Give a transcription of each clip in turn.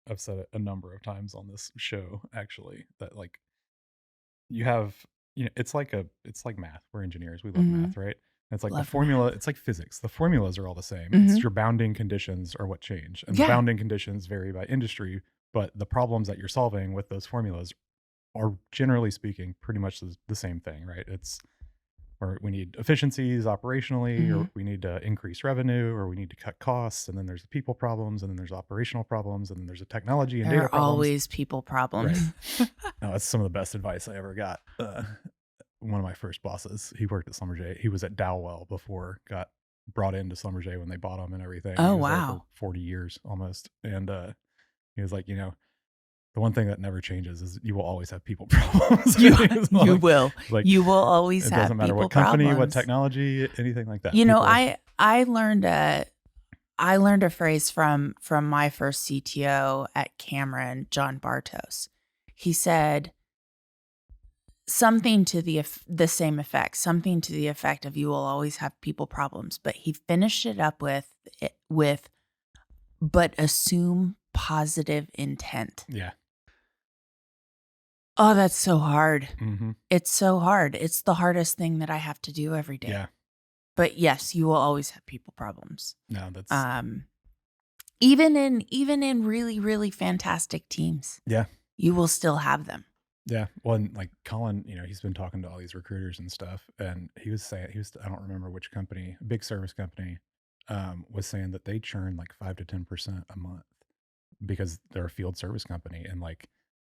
I've said it a number of times on this show, actually, that like you have, it's like math. We're engineers. We love Mm-hmm. math, right? It's like the Love formula, math. it's like physics. The formulas are all the same. Mm-hmm. It's your bounding conditions are what change. And the Yeah. bounding conditions vary by industry, but the problems that you're solving with those formulas are generally speaking pretty much the same thing, right? It's or we need efficiencies operationally, Mm-hmm. or we need to increase revenue, or we need to cut costs. And then there's the people problems, and then there's operational problems, and then there's the technology and There data are problems. always people Right. problems. No, that's some of the best advice I ever got. One of my first bosses, he worked at Schlumberger. He was at Dowell before, got brought into Schlumberger when they bought him and everything. Oh, He was there for wow. 40 years almost. And he was like, the one thing that never changes is you will always have people problems. You, like, will. like, You will always it have doesn't matter people what company, what problems. technology, anything like that. You know, People, I learned a phrase from my first CTO at Cameron, John Bartos. He said something to the same effect, something to the effect of you will always have people problems, but he finished it up with but assume positive intent. yeah. Oh, that's so hard. Mm-hmm. It's so hard. It's the hardest thing that I have to do every day. Yeah. But yes, you will always have people problems. No, that's even in really, really fantastic teams. yeah. You will still have them. Yeah. Well, and like Colin, he's been talking to all these recruiters and stuff, and he was saying I don't remember which company, a big service company, was saying that they churn like 5 to 10% a month because they're a field service company, and like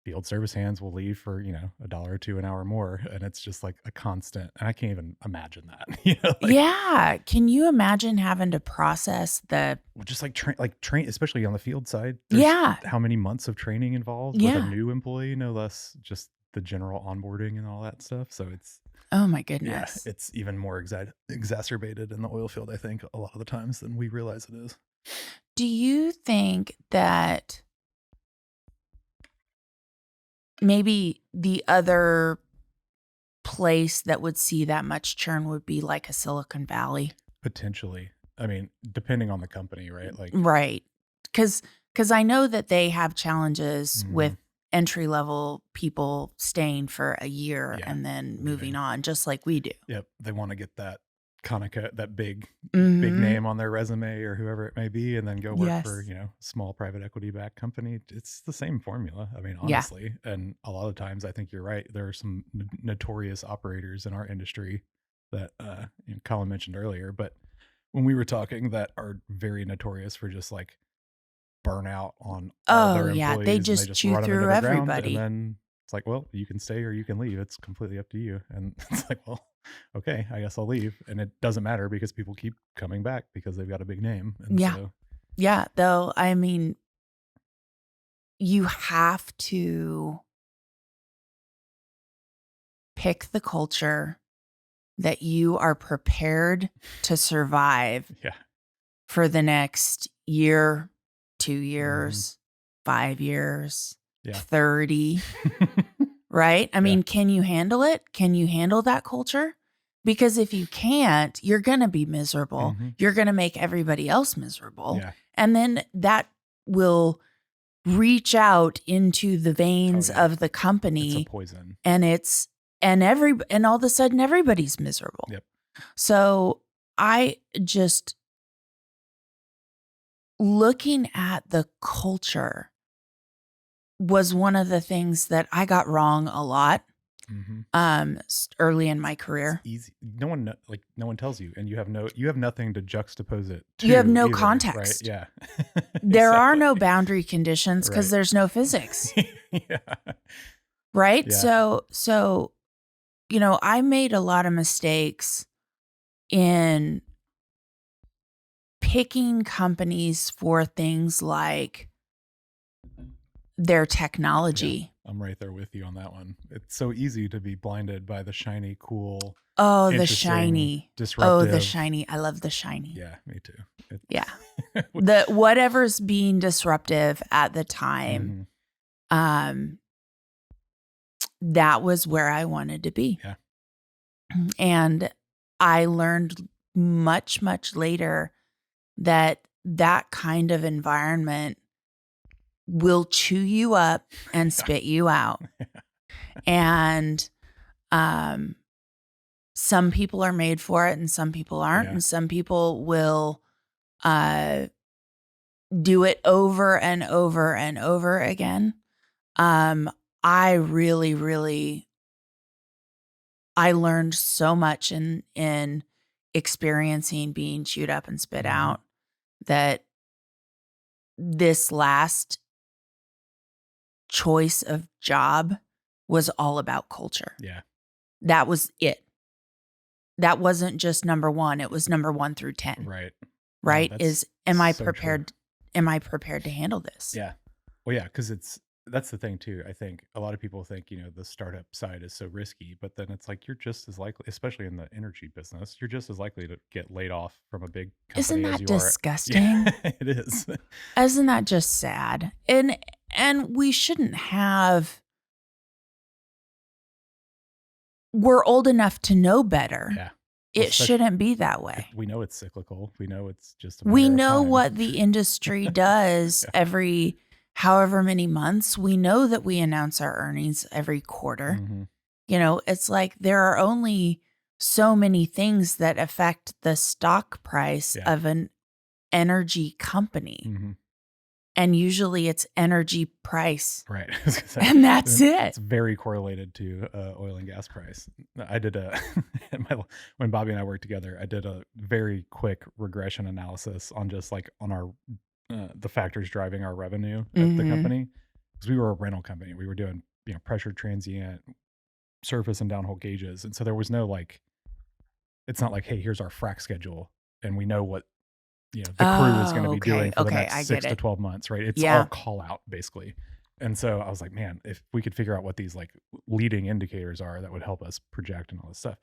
field service hands will leave for $1 or $2 an hour more, and it's just like a constant. And I can't even imagine that. Yeah. Can you imagine having to process the Just like train, especially on the field side. Yeah. How many months of training involved with a Yeah. new employee, no less just the general onboarding and all that stuff. So it's Oh my yeah, goodness. it's even more exacerbated in the oil field, I think, a lot of the times than we realize it is. Do you think that maybe the other place that would see that much churn would be like a Silicon Valley? Potentially. I mean, depending on the company, right? Like, Right. Because I know that they have challenges Mhm. with entry level people staying for a year Yeah, and then leaving. moving on, just like we do. Yep, they want to get that Konica, that big Mhm. name on their resume or whoever it may be, and then go work for Yes. small private equity backed company. It's the same formula. I mean, Yeah. honestly, and a lot of times I think you're right. There are some notorious operators in our industry that Colin mentioned earlier, but when we were talking, that are very notorious for just like burnout on all Oh their yeah, employees, they and they just just chew run them into through the ground, and everybody. then it's like, well, you can stay or you can leave. It's completely up to you. And it's like, well, okay, I guess I'll leave. And it doesn't matter because people keep coming back because they've got a big name. And Yeah. so Yeah, though, I mean, you have to pick the culture that you are prepared to survive yeah. for the next year, 2 Mm-hmm. years, 5 years, Yeah. 30, right? I mean, can you handle it? Can you handle that culture? Because if you can't, you're going to be miserable. Mhm. You're going to make everybody else miserable. Yeah. And then that will reach out into the veins yeah. of the company. It's a poison. And and all of a sudden everybody's miserable. Yep. So I just looking at the culture was one of the things that I got wrong a lot. Mm-hmm. Early in my career. It's easy. No one tells you, and you have nothing to juxtapose it to. You have no either, context. Right? Yeah. There are no boundary conditions because Right. there's no physics. Yeah. Right? Yeah. So, I made a lot of mistakes in picking companies for things like their technology. Yeah, I'm right there with you on that one. It's so easy to be blinded by the shiny, cool, Oh, the interesting, shiny. disruptive. Oh, the shiny. I love the shiny. Yeah, me too. Yeah. The whatever's being disruptive at the time. Mhm. That was where I wanted to be. Yeah. And I learned much, much later that kind of environment will chew you up and spit you out. And some people are made for it and some people aren't. Yeah. And some people will do it over and over and over again. I really I learned so much in experiencing being chewed up and spit Mhm. out that this last choice of job was all about culture. Yeah. That was it. That wasn't just number 1, it was number 1 through 10, Right. No, right? that's Am I so true. prepared am I prepared to handle this? Yeah. Well, yeah, because that's the thing too. I think a lot of people think, the startup side is so risky, but then it's like you're just as likely, especially in the energy business, you're just as likely to get laid off from a big Isn't company as that you are. Yeah, disgusting? it is. Isn't that just sad? And we shouldn't have we're old enough to know better. Yeah. Well, It shouldn't be that way. we know it's cyclical. We know it's just a We matter of know time. what the industry does Yeah. every however many months. We know that we announce our earnings every quarter. Mhm. It's like there are only so many things that affect the stock price Yeah. of an energy company. Mhm. And usually it's energy price. Right. I was gonna say, And that's it's it. very correlated to oil and gas price. I did a when Bobby and I worked together, I did a very quick regression analysis on just like on our the factors driving our revenue at the Mhm. company because we were a rental company. We were doing pressure transient, surface and downhole gauges, and so there was no like it's not like hey here's our frac schedule and we know what the crew is going to Oh, be doing okay. for the Okay, next I get 6 to it. 12 months, right? It's all Yeah. call out basically. And so I was like, man, if we could figure out what these like leading indicators are, that would help us project and all this stuff.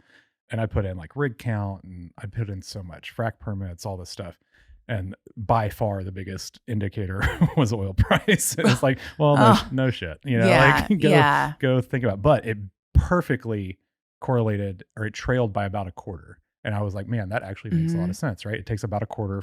And I put in like rig count and I put in so much frac permits, all this stuff. And by far the biggest indicator was oil price. And it's like, well, Oh, no shit, like yeah, go yeah. go think about. But it perfectly correlated or it trailed by about a quarter. And I was like, man, that actually makes a lot Mhm. of sense, right? It takes about a quarter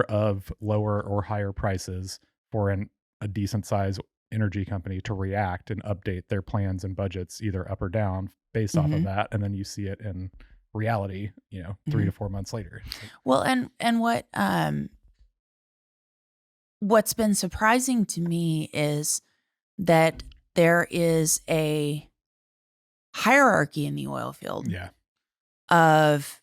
of lower or higher prices for a decent size energy company to react and update their plans and budgets either up or down based off of Mhm. that. And then you see it in reality, 3 to Mhm. 4 months later. It's like, Well, and what's been surprising to me is that there is a hierarchy in the oil field yeah. of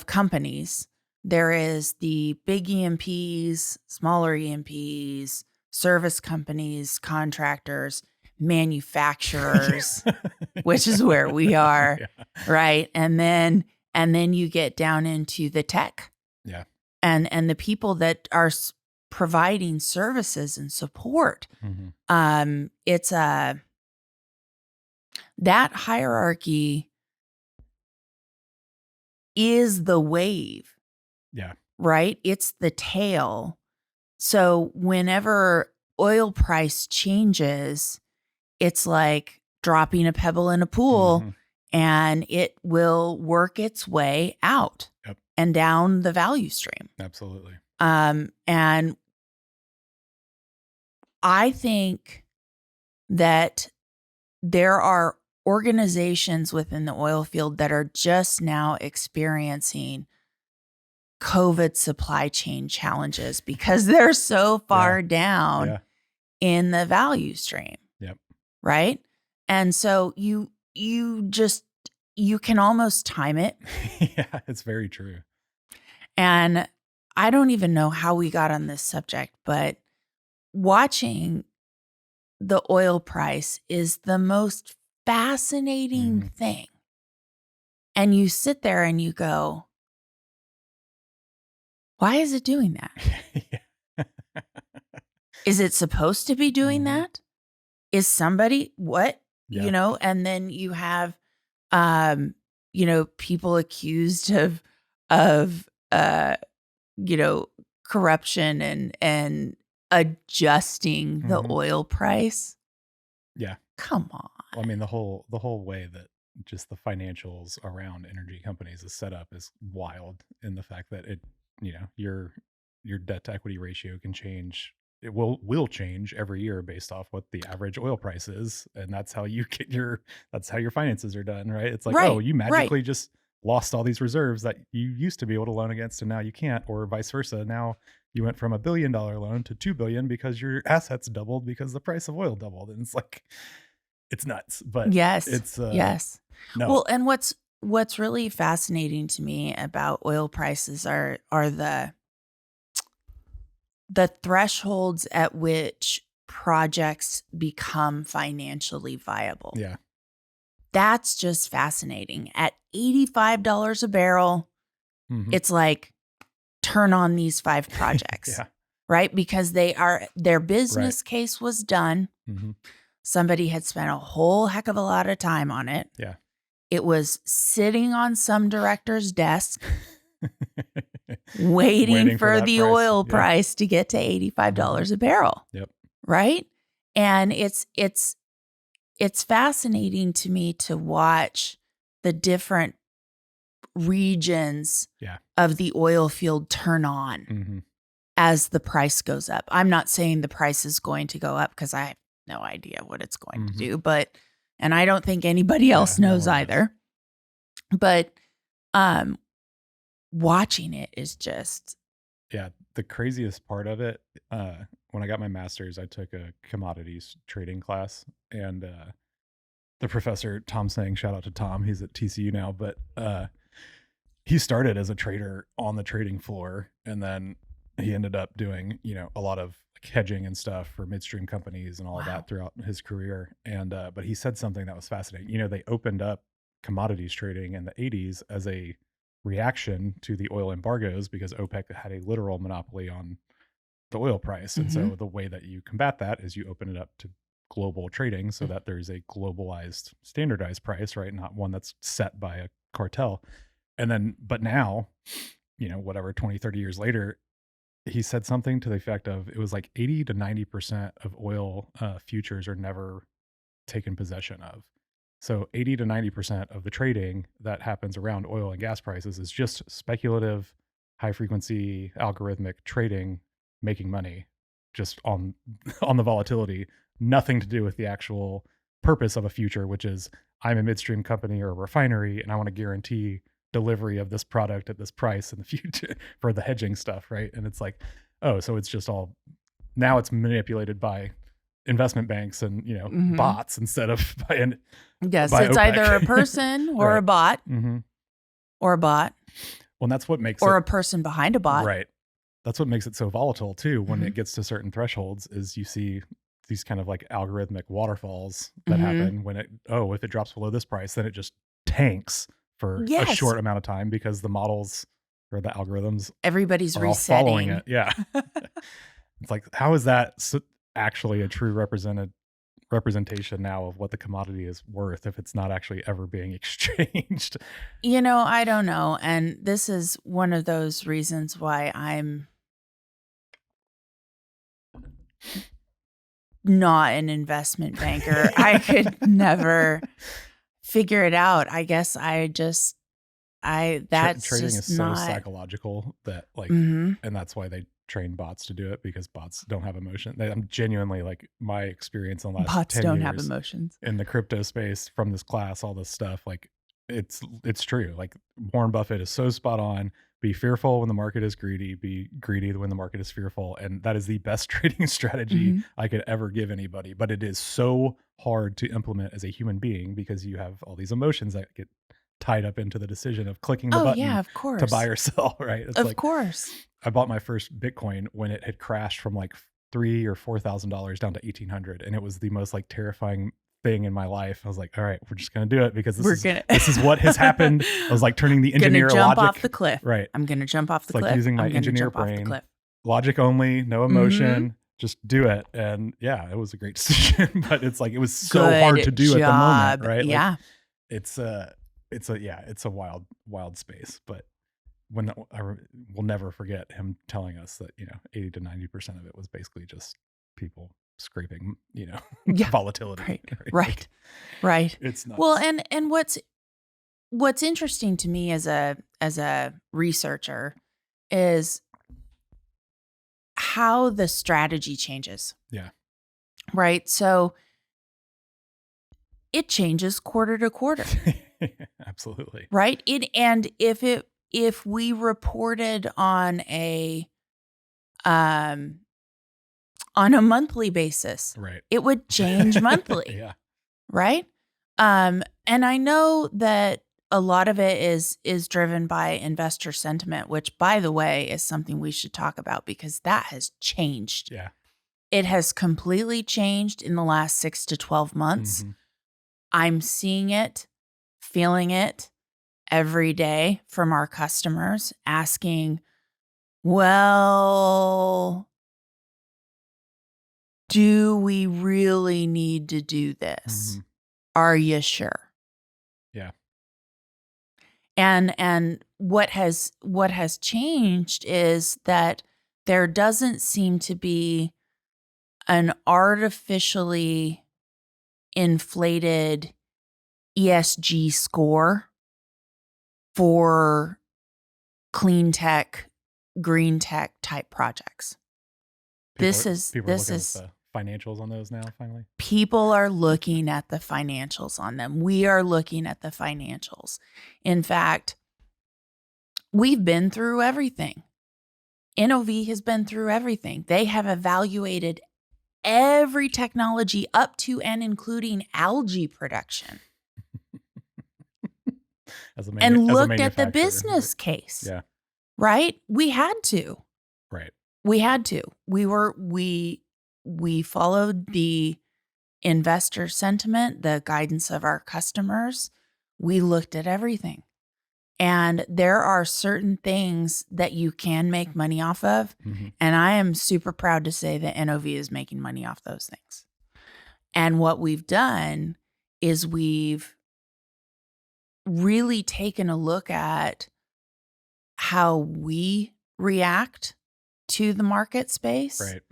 companies. There is the big E&Ps, smaller E&Ps, service companies, contractors, manufacturers, which is where we are, Yeah. right? And then you get down into the tech Yeah. and the people that are providing services and support. Mhm. It's a that hierarchy is the wave, Yeah. right? It's the tail. So whenever oil price changes, it's like dropping a pebble in a pool Mhm. and it will work its way out Yep. and down the value stream. Absolutely. And I think that there are organizations within the oil field that are just now experiencing COVID supply chain challenges because they're so Yeah. far down Yeah. in the value stream, Yep. right? And so you can almost time it. Yeah. It's very true. And I don't even know how we got on this subject, but watching the oil price is the most fascinating Mhm. thing. And you sit there and you go, why is it doing that? Yeah. Is it supposed to be doing Mhm. that? Is somebody what? Yeah. And then you have um, people accused of you know, corruption and adjusting the Mhm. oil price. Yeah. Come on. Well, I mean, the whole way that just the financials around energy companies is set up is wild in the fact that your debt to equity ratio can change it will change every year based off what the average oil price is, and that's how you get that's how your finances are done, right? It's like, oh, Right. you Right. magically just lost all these reserves that you used to be able to loan against, and now you can't, or vice versa. Now you went from $1 billion loan to 2 billion because your assets doubled because the price of oil doubled, and it's like it's nuts, but Yes. it's Yes. no, Well, and what's really fascinating to me about oil prices are the thresholds at which projects become financially viable. yeah, That's just fascinating. At $85 a barrel, hmm it's like turn on these 5 projects, yeah, right? Because their right, business case was done. hmm Somebody had spent a whole heck of a lot of time on it. yeah. It was sitting on some director's desk waiting Waiting for for that the price. oil Yeah. price to get to Mhm. $85 a barrel, Yep. right? And it's fascinating to me to watch the different regions Yeah. of the oil field turn on Mhm. as the price goes up. I'm not saying the price is going to go up because I have no idea what it's going to Mhm. do, and I don't think anybody Yeah, else no knows one does. either. But um watching it is just Yeah, the craziest part of it, when I got my master's, I took a commodities trading class, and, the professor, Tom Sang, shout out to Tom, he's at TCU now, but, he started as a trader on the trading floor, and then he ended up doing, a lot of like hedging and stuff for midstream companies and all of that wow. throughout his career. And but he said something that was fascinating. They opened up commodities trading in the 80s as a reaction to the oil embargoes because OPEC had a literal monopoly on the oil price. And Mhm. so the way that you combat that is you open it up to global trading so that there's a globalized standardized price, right? Not one that's set by a cartel. And then, but now, whatever, 20, 30 years later, he said something to the effect of it was like 80 to 90% of oil futures are never taken possession of. So 80 to 90% of the trading that happens around oil and gas prices is just speculative, high frequency, algorithmic trading, making money just on on the volatility, nothing to do with the actual purpose of a future, which is I'm a midstream company or a refinery and I want to guarantee delivery of this product at this price in the future for the hedging stuff, right? And it's like, oh, so it's just all now it's manipulated by investment banks and Mhm. bots instead of Yes, by it's either a OPEC. person Right. Hmm. or a bot Well, and that's what makes or it a person behind a bot. right. That's what makes it so volatile too. When Mhm. it gets to certain thresholds, is you see these kind of like algorithmic waterfalls that Mhm. happen when if it drops below this price, then it just tanks for a Yes, short amount of time because the models or the algorithms everybody's are all following resetting. it. Yeah. It's like, how is that actually a true representation now of what the commodity is worth if it's not actually ever being exchanged? I don't know, and this is one of those reasons why I'm not an investment banker. I could never figure it out. I guess that's Trading is just so not. psychological that Mhm. and that's why they train bots to do it because bots don't have emotion. I'm genuinely like my experience in the last Bots 10 don't have years emotions. in the crypto space from this class, all this stuff, like it's true. Like Warren Buffett is so spot on. Be fearful when the market is greedy, be greedy when the market is fearful. And that is the best trading strategy Mhm. I could ever give anybody. But it is so hard to implement as a human being because you have all these emotions that get tied up into the decision of clicking the Oh, yeah, button of to buy course. or sell, right? It's Of like course. I bought my first Bitcoin when it had crashed from like $3,000 or $4,000 down to 1,800, and it was the most like terrifying thing in my life. I was like, all right, we're just gonna do it because this We're is gonna this is what has happened. I was like turning the gonna engineer jump off logic, the cliff. right? I'm gonna jump off the It's like cliff. using my I'm gonna engineer jump off the brain, cliff. logic only, no Mhm. emotion, just do it. And yeah, it was a great decision, but it's like it was so hard to Good do at the moment, job. right? Like Yeah. it's a it's a wild space, but when we'll never forget him telling us that 80 to 90% of it was basically just people scraping Yeah. volatility, Right. right? Right. Like Right. it's Well, nuts. and what's interesting to me as a researcher is how the strategy changes. Yeah. Right? So it changes quarter to quarter. Absolutely. Right? And if we reported on a monthly basis, Right. it would change monthly. Yeah. Right? And I know that a lot of it is driven by investor sentiment, which, by the way, is something we should talk about because that has changed. Yeah. It has completely changed in the last 6 to 12 months. Mm-hmm. I'm seeing it, feeling it every day from our customers asking, well, do we really need to do this? Mm-hmm. Are you sure? Yeah. And what has changed is that there doesn't seem to be an artificially inflated ESG score for clean tech, green tech type projects. People are looking at the financials on those now, finally. People are looking at the financials on them. We are looking at the financials. In fact, we've been through everything. NOV has been through everything. They have evaluated every technology up to and including algae production. And looked at the business case. Yeah. Right? We had to. Right. We had to. We followed the investor sentiment, the guidance of our customers. We looked at everything. And there are certain things that you can make money off of. Mm-hmm. And I am super proud to say that NOV is making money off those things. And what we've done is we've really taken a look at how we react to the market space. Right.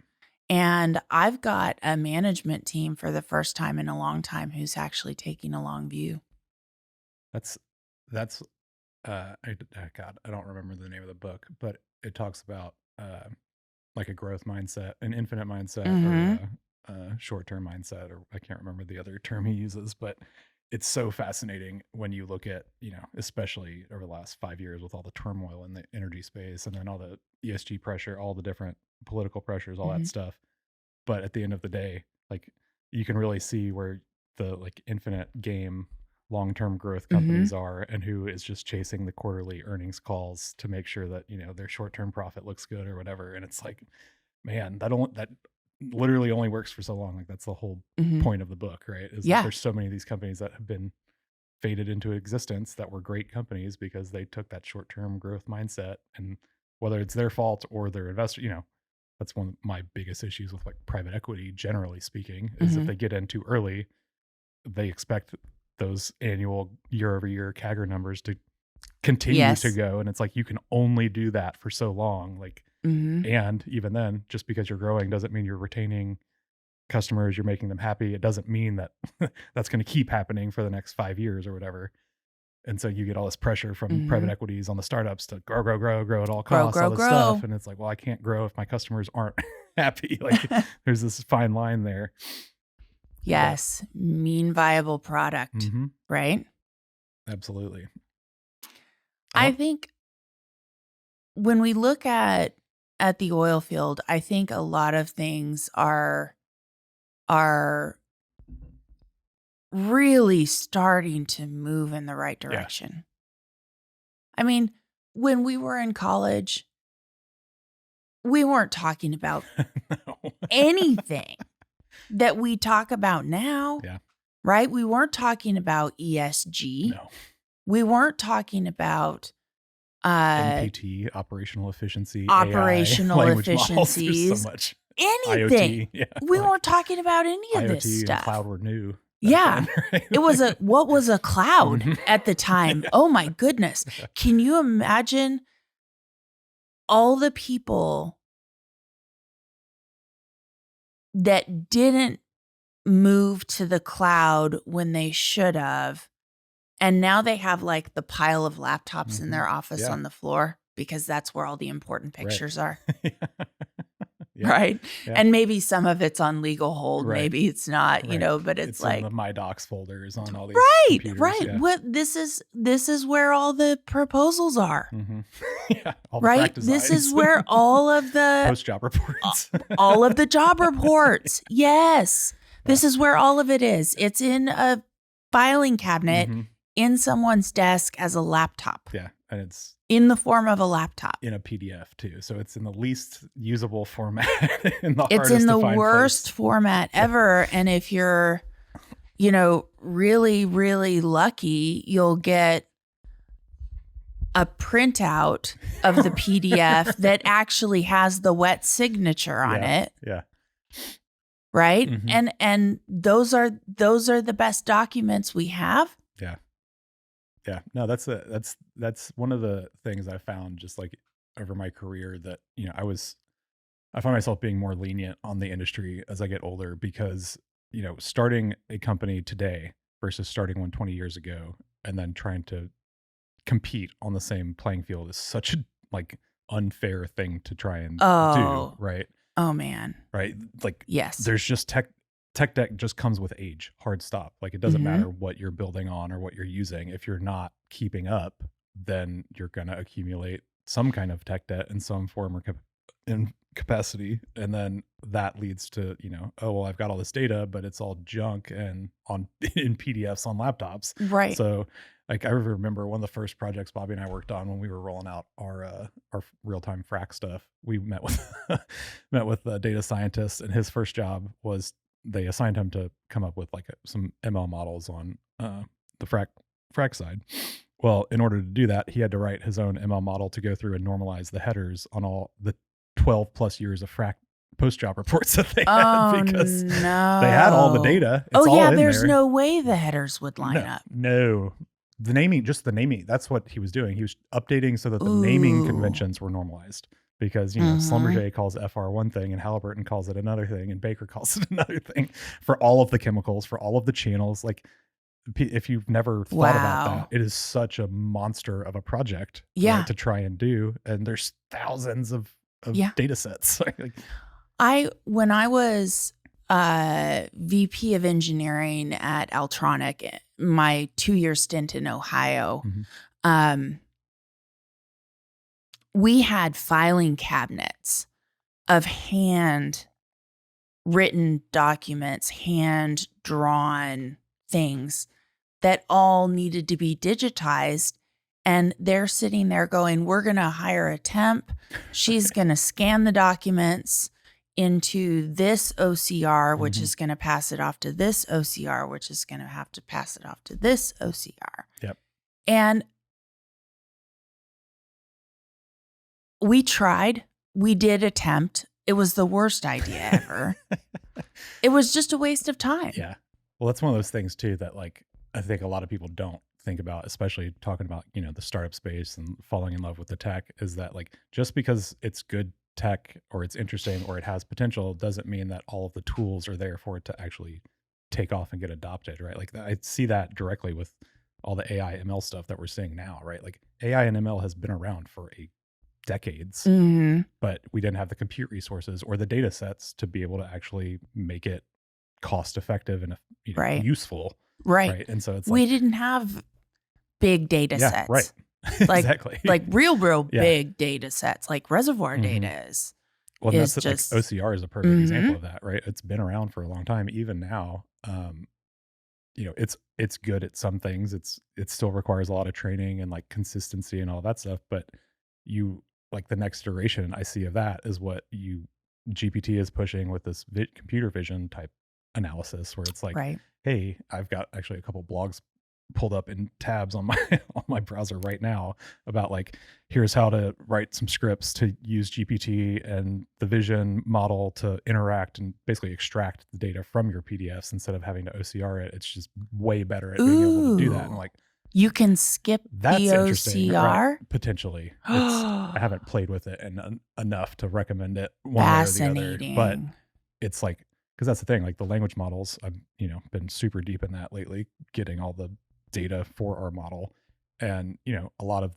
And I've got a management team for the first time in a long time who's actually taking a long view. That's God, I don't remember the name of the book, but it talks about like a growth mindset, an infinite mindset, Mm-hmm. or a short-term mindset, or I can't remember the other term he uses, but it's so fascinating when you look at, especially over the last 5 years with all the turmoil in the energy space and then all the ESG pressure, all the different political pressures, all Mm-hmm. that stuff. But at the end of the day, like you can really see where the like infinite game long-term growth companies are and who is just chasing the quarterly earnings calls to make sure that, their short-term profit looks good or whatever. And it's like, man, that literally only works for so long. Like that's the whole point of the book, right? Is that there's so many of these companies that have been faded into existence that were great companies because they took that short-term growth mindset. And whether it's their fault or their investor, that's one of my biggest issues with like private equity, generally speaking, is if they get in too early, they expect those annual year-over-year CAGR numbers to continue to go. And it's like, you can only do that for so long. Like, and even then, just because you're growing doesn't mean you're retaining customers, you're making them happy. It doesn't mean that that's going to keep happening for the next 5 years or whatever. And so you get all this pressure from private equities on the startups to grow at all costs, all this stuff. And it's like, well, I can't grow if my customers aren't happy. Like there's this fine line there. Yes. Mean viable product, right? Absolutely. I think when we look at the oil field, I think a lot of things are really starting to move in the right direction. Yeah. I mean, when we were in college, we weren't talking about anything that we talk about now. Yeah. Right? We weren't talking about ESG. No. We weren't talking about MPT, operational efficiency, operational AI, efficiencies, models, so much. Anything. IoT, yeah, we weren't talking about any of IoT this stuff. And cloud were new. Yeah. Then, right? It was what was a cloud at the time? Yeah. Oh my goodness. Can you imagine all the people that didn't move to the cloud when they should have, and now they have like the pile of laptops in their office on the floor because that's where all the important pictures are. Yep. right? Yeah. And maybe some of it's on legal hold, Right. maybe it's not, Right. but it's In the like, My Docs folders on all these right, computers. right. Yeah. What this is where all the proposals are, Mm-hmm. Yeah. All the frac right? This is designs, where all of the post-job reports. all of the job reports. Yes. Yeah. This is where all of it is. It's in a filing cabinet Mm-hmm. in someone's desk as a laptop. Yeah. And it's In the form of a laptop. in a PDF too. So it's in the least usable format in the It's hardest in to the find worst place. format ever. And if you're, really, really lucky, you'll get a printout of the PDF that actually has the wet signature on it. Yeah. Right. Mhm. And those are the best documents we have. Yeah. Yeah. No, that's one of the things I found just like over my career that, I find myself being more lenient on the industry as I get older because, starting a company today versus starting one 20 years ago and then trying to compete on the same playing field is such a like unfair thing to try and do, Oh, right? oh man. Right? Like Yes. there's just tech debt just comes with age, hard stop. Like it doesn't matter what you're building on or what you're using. If you're not keeping up, then you're going to accumulate some kind of tech debt in some form or in capacity. And then that leads to, oh, well, I've got all this data, but it's all junk and on in PDFs on laptops. Right. So like I remember one of the first projects Bobby and I worked on when we were rolling out our real-time frac stuff. We met with a data scientist, and his first job was they assigned him to come up with like some ML models on the frac side. Well, in order to do that, he had to write his own ML model to go through and normalize the headers on all the 12 plus years of frac post job reports that they had because no. they had all the data. It's all in there's there. no way the headers would line up. No. The naming, that's what he was doing. He was updating so that the naming conventions were normalized. Because Schlumberger calls FR one thing and Halliburton calls it another thing and Baker calls it another thing for all of the chemicals, for all of the channels. Like if you've never thought about that, it is such a monster of a project to try and do. And there's thousands of data sets. When I was VP of engineering at Altronic, my 2-year stint in Ohio, we had filing cabinets of hand written documents, hand drawn things that all needed to be digitized. And they're sitting there going, we're going to hire a temp. She's going to scan the documents into this OCR, which is going to pass it off to this OCR, which is going to have to pass it off to this OCR. Yep. And we tried. We did attempt. It was the worst idea ever. It was just a waste of time. Yeah. Well, that's one of those things too that like I think a lot of people don't think about, especially talking about, the startup space and falling in love with the tech, is that like just because it's good tech or it's interesting or it has potential doesn't mean that all of the tools are there for it to actually take off and get adopted, right? Like I see that directly with all the AI ML stuff that we're seeing now, right? Like AI and ML has been around for decades, but we didn't have the compute resources or the data sets to be able to actually make it cost effective and useful. Right. And so it's we didn't have big data sets. Right. Like, exactly. Like real big data sets, like reservoir data is. Well, that's just like OCR is a perfect example of that, right? It's been around for a long time. Even now, it's good at some things. It still requires a lot of training and like consistency and all that stuff. But like the next iteration I see of that is what GPT is pushing with this computer vision type analysis, where it's like, hey, I've got actually a couple blogs pulled up in tabs on my browser right now about like, here's how to write some scripts to use GPT and the vision model to interact and basically extract the data from your PDFs instead of having to OCR it. It's just way better at being able to do that. And like, you can skip that's the interesting, OCR? Right? Potentially. I haven't played with it enough to recommend it one way or the other. But it's like, because that's the thing, like the language models, I've been super deep in that lately, getting all the data for our model. And a lot of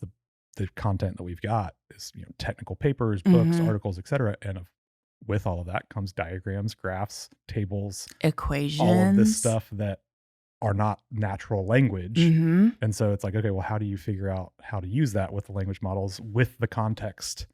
the content that we've got is technical papers, books, articles, etc. And with all of that comes diagrams, graphs, tables, all of this Equations. stuff that are not natural language. Mm-hmm. And so it's like, okay, well, how do you figure out how to use that with the language models with the context?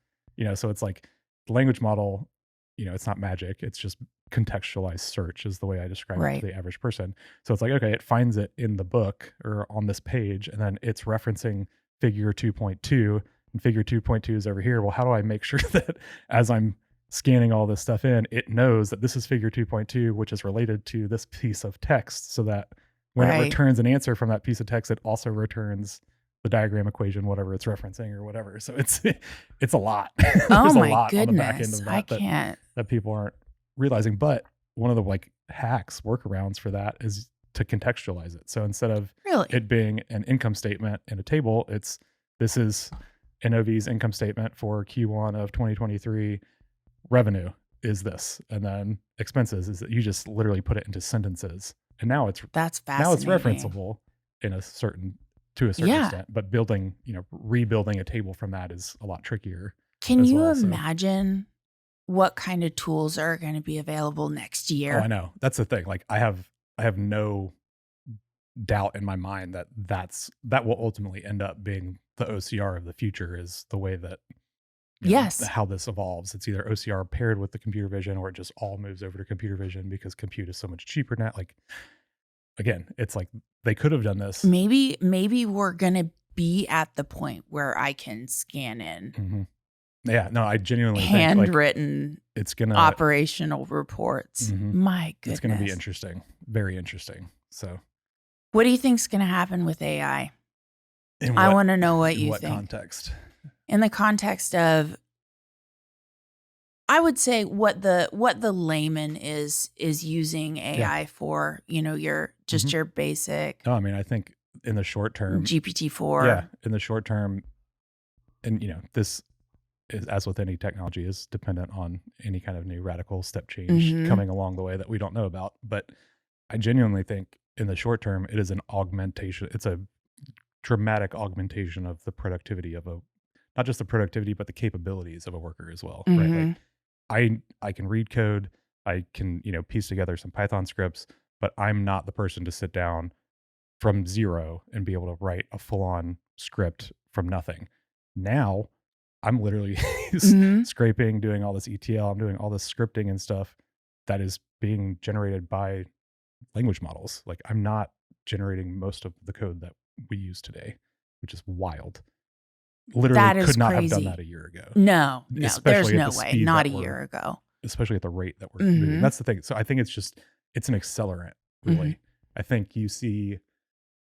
So it's like the language model, it's not magic. It's just contextualized search is the way I describe it to Right. the average person. So it's like, okay, it finds it in the book or on this page, and then it's referencing figure 2.2, and figure 2.2 is over here. Well, how do I make sure that as I'm scanning all this stuff in, it knows that this is figure 2.2, which is related to this piece of text, so that when it Right. returns an answer from that piece of text, it also returns the diagram equation, whatever it's referencing or whatever. So it's a lot. Oh There's a my lot on the back end goodness. of I that can't. that people aren't realizing. But one of the like hacks, workarounds for that is to contextualize it. So instead of Really? it being an income statement in a table, this is NOV's income statement for Q1 of 2023. Revenue is this, and then expenses is that you just literally put it into sentences, and now it's That's fascinating. referenceable to a certain Yeah. extent. But rebuilding a table from that is a lot trickier. Can as you well, so. imagine what kind of tools are going to be available next Oh, year? I know. That's the thing. Like I have no doubt in my mind that that will ultimately end up being the OCR of the future, is the way that Yes. how this evolves. It's either OCR paired with the computer vision, or it just all moves over to computer vision because compute is so much cheaper now. Like again, it's like they could have done this. Maybe we're going to be at the point where I can scan in Mhm. Yeah, no, I genuinely think like handwritten it's gonna operational reports. Mhm. My goodness. It's gonna be interesting, very interesting. So, What do you think's going to happen with AI? in I what want to know what in you what think. context? In the context of, I would say what the layman is using AI for, your just Mhm. your basic No, I mean, I think in the short term, GPT-4. in the short term, and this is, as with any technology, is dependent on any kind of new radical step change Mhm. coming along the way that we don't know about. But I genuinely think in the short term, it is an augmentation. It's a dramatic augmentation of the productivity of not just the productivity, but the capabilities of a worker as well, right? Like Mhm. I can read code, I can, piece together some Python scripts, but I'm not the person to sit down from zero and be able to write a full-on script from nothing. Now, I'm literally Mhm. scraping, doing all this ETL, I'm doing all this scripting and stuff that is being generated by language models. Like I'm not generating most of the code that we use today, which is wild. Literally That is could not have done crazy. that a year ago. No, there's Especially at no the way. speed Not that a year ago. especially at the rate that we're moving. Mhm. That's the thing. So I think it's an accelerant, really. Mhm. I think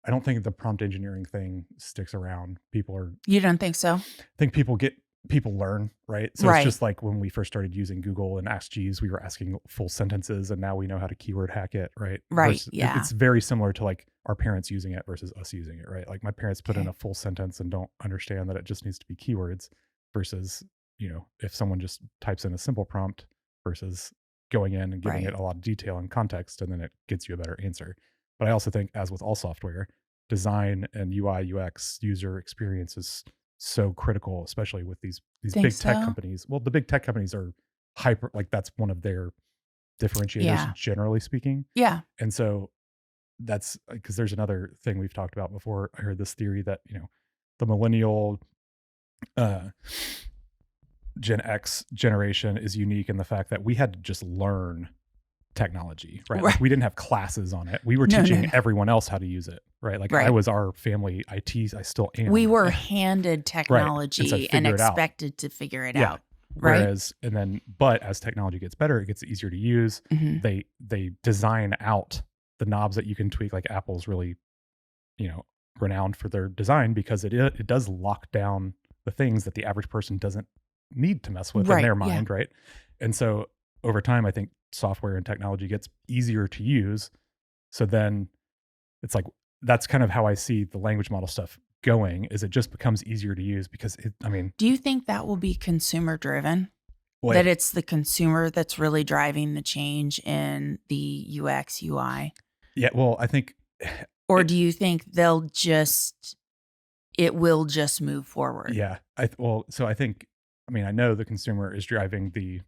I don't think the prompt engineering thing sticks around. You don't think so? I think people learn, right? So it's Right. just like when we first started using Google and AskGs, we were asking full sentences, and now we know how to keyword hack it, right? Right, Versus, yeah. it's very similar to like our parents using it versus us using it, right? Like my parents put in Okay. a full sentence and don't understand that it just needs to be keywords versus, if someone just types in a simple prompt versus going in and giving Right. it a lot of detail and context, and then it gets you a better answer. But I also think, as with all software, design and UI UX user experience is so critical, especially with these Think big tech so? companies. Well, the big tech companies are hyper, like that's one of their differentiators, Yeah. generally speaking. Yeah. And so that's because there's another thing we've talked about before. I heard this theory that the millennial uh Gen X generation is unique in the fact that we had to just learn technology, right? Like Right. we didn't have classes on it. We were No, teaching no. everyone else how to use it, right? Like I Right. was our family IT, I still am. We were handed Right. technology and Figure it out. expected to figure it Yeah. out. Right? But as technology gets better, it gets easier to use. Mhm. They design out the knobs that you can tweak. Like Apple's really, renowned for their design because it does lock down the things that the average person doesn't need to mess with in Right, their yeah. mind, right? And so over time, I think software and technology gets easier to use. So then it's like that's kind of how I see the language model stuff going. Is it just becomes easier to use because Do you think that will be consumer driven? boy, That it's the consumer that's really driving the change in the UX UI? yeah. Well, I think Or do you think it will just move forward? yeah. So I think, I mean, I know the consumer is driving the